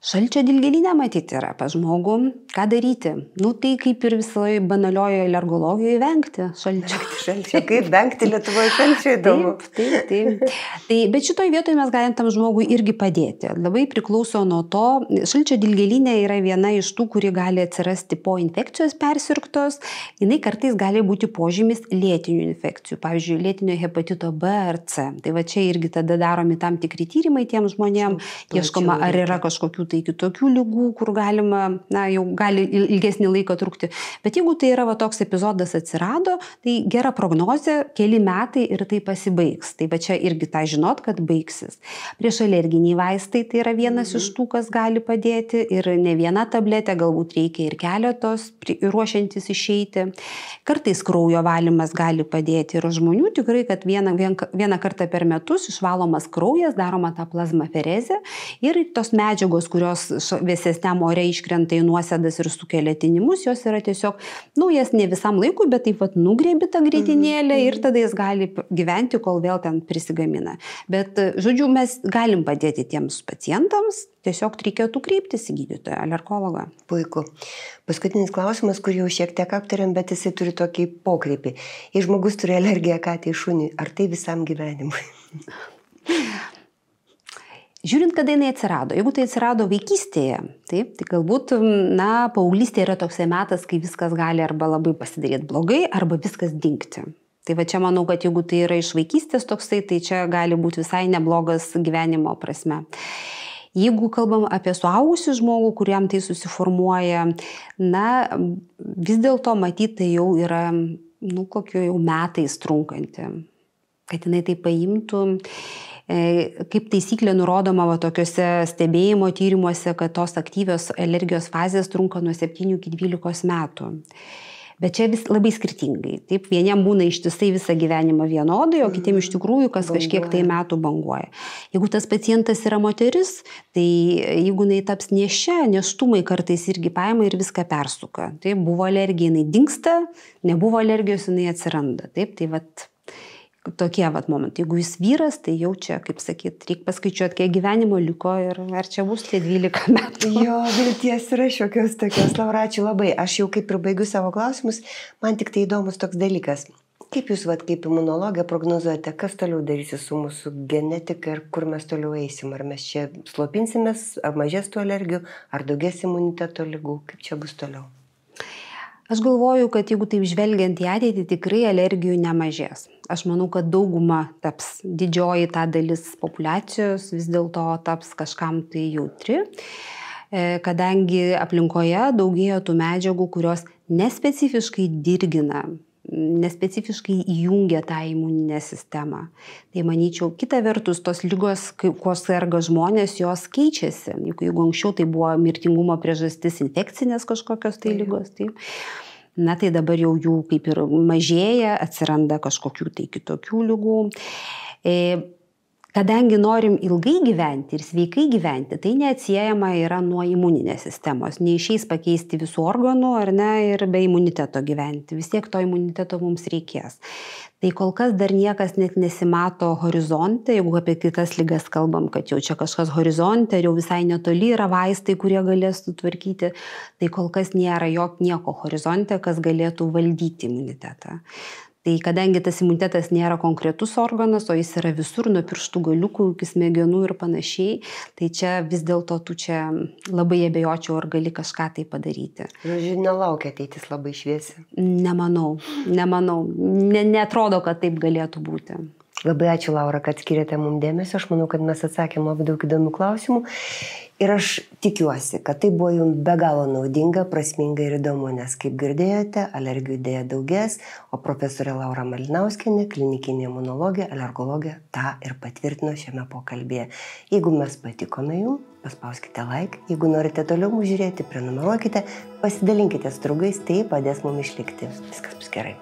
Šalčio dilgėlinė matyti yra pas žmogų, ką daryti? Nu, tai kaip ir visoje banaliojoje alergologijoje vengti šalčio. Kaip vengti Lietuvoje šalčio, įdomu. Taip. Bet šitoje vietoje mes galim tam žmogui irgi padėti. Labai priklauso nuo to. Šalčio dilgėlinė yra viena iš tų, kuri gali atsirasti po infekcijos persirgtos. Jinai kartais gali būti požymis lėtinių infekcijų. Pavyzdžiui, lėtinio hepatito B ar C. Tai va čia irgi tada daromi tam tikri tyrimai tiem žmonėms. Ieškoma, ar yra kažkokių tai kitokių ligų, kur galima, jau gali ilgesnį laiką trukti. Bet jeigu tai yra toks epizodas atsirado, tai gera prognozė, keli metai ir tai pasibaigs. Tai va čia irgi tą žinot, kad baigsis. Prieš alerginiai vaistai tai yra vienas iš tų, kas gali padėti ir ne viena tabletė, galbūt reikia ir keletos, ruošiantis išeiti. Kartais kraujo valymas gali padėti ir žmonių tikrai, kad vieną kartą per metus išvalomas kraujas, daroma ta plazmaferezė ir tos medžiagos, kurios vėsesniam ore iškrenta į nuosėdas ir sukelia tinimus, jos yra tiesiog, jas ne visam laikui, bet taip pat nugrėbi tą grietinėlę ir tada jis gali gyventi, kol vėl ten prisigamina. Bet, žodžiu, mes galim padėti tiems pacientams, tiesiog reikėtų kreiptis į gydytoją, alergologą. Puiku. Paskutinis klausimas, kurį jau šiek tiek aptarėm, bet jisai turi tokį pokreipį. Jei žmogus turi alergiją katei šuniui, ar tai visam gyvenimui? Žiūrint, kada jinai atsirado. Jeigu tai atsirado vaikystėje, taip, tai galbūt, paauglystė yra toksai metas, kai viskas gali arba labai pasidaryti blogai, arba viskas dingti. Tai va čia manau, kad jeigu tai yra iš vaikystės toksai, tai čia gali būti visai neblogas gyvenimo prasme. Jeigu kalbam apie suaugusių žmogų, kuriam tai susiformuoja, vis dėlto matyti tai jau yra, kokiu jau metais trunkanti, kad jinai tai paimtų. Kaip taisyklė nurodoma tokiuose stebėjimo tyrimuose, kad tos aktyvios alergijos fazės trunka nuo 7 iki 12 metų. Bet čia vis labai skirtingai. Taip, vieniem būna ištisai visą gyvenimą vienodai, o kitiem iš tikrųjų kas kažkiek tai metų banguoja. Jeigu tas pacientas yra moteris, tai jeigu jinai taps nėščia, nėštumai kartais irgi paima ir viską persuka. Taip, buvo alergija, jinai dingsta, nebuvo alergijos, jinai atsiranda. Taip, tai tokie momentai. Jeigu jis vyras, tai jau čia, kaip sakyt, reikia paskaičiuoti, kiek gyvenimo liko ir ar čia bus tie 12 metų. Jo, vilties yra šiokios tokios. Laura, ačiū labai. Aš jau kaip ir baigiu savo klausimus, man tik tai įdomus toks dalykas. Kaip jūs, kaip imunologė, prognozuojate, kas toliau darysis su mūsų genetika ir kur mes toliau eisim? Ar mes čia slopinsimės, ar mažės tų alergijų, ar daugės imuniteto ligų? Kaip čia bus toliau? Aš galvoju, kad jeigu taip žvelgiant į ateitį, tikrai alergijų nemažės. Aš manau, kad dauguma taps, didžioji ta dalis populiacijos vis dėlto taps kažkam tai jautri, kadangi aplinkoje daugėjo tų medžiagų, kurios nespecifiškai dirgina, nespecifiškai įjungia tą imuninę sistemą. Tai manyčiau, kita vertus, tos ligos, kuo serga žmonės, jos keičiasi. Jeigu anksčiau tai buvo mirtingumo priežastis infekcinės kažkokios tai ligos, tai dabar jau jų kaip ir mažėja, atsiranda kažkokių tai kitokių ligų. Kadangi norim ilgai gyventi ir sveikai gyventi, tai neatsiejama yra nuo imuninės sistemos. Neišeis pakeisti visų organų, ar ne, ir be imuniteto gyventi. Vis tiek to imuniteto mums reikės. Tai kol kas dar niekas net nesimato horizonte, jeigu apie kitas ligas kalbam, kad jau čia kažkas horizonte, jau visai netoli yra vaistai, kurie galės sutvarkyti, tai kol kas nėra nieko horizonte, kas galėtų valdyti imunitetą. Tai kadangi tas imunitetas nėra konkretus organas, o jis yra visur, nuo pirštų galiukų iki smegenų ir panašiai, tai čia vis dėlto tu čia labai abejočiau, ar gali kažką tai padaryti. Žodžiu, nelaukia ateitis labai šviesi. Nemanau. Neatrodo, kad taip galėtų būti. Labai ačiū, Laura, kad skiriate mums dėmesio. Aš manau, kad mes atsakėm labai daug įdomių klausimų. Ir aš tikiuosi, kad tai buvo jums be galo naudinga, prasminga ir įdomu, nes, kaip girdėjote, alergijų dėja daugės, o profesorė Laura Malinauskienė, klinikinė imunologė, alergologė, tą ir patvirtino šiame pokalbėje. Jeigu mes patikome jums, paspauskite like. Jeigu norite toliau mūsų žiūrėti, prenumeruokite, pasidalinkite su draugais, tai padės mums išlikti. Viskas bus gerai.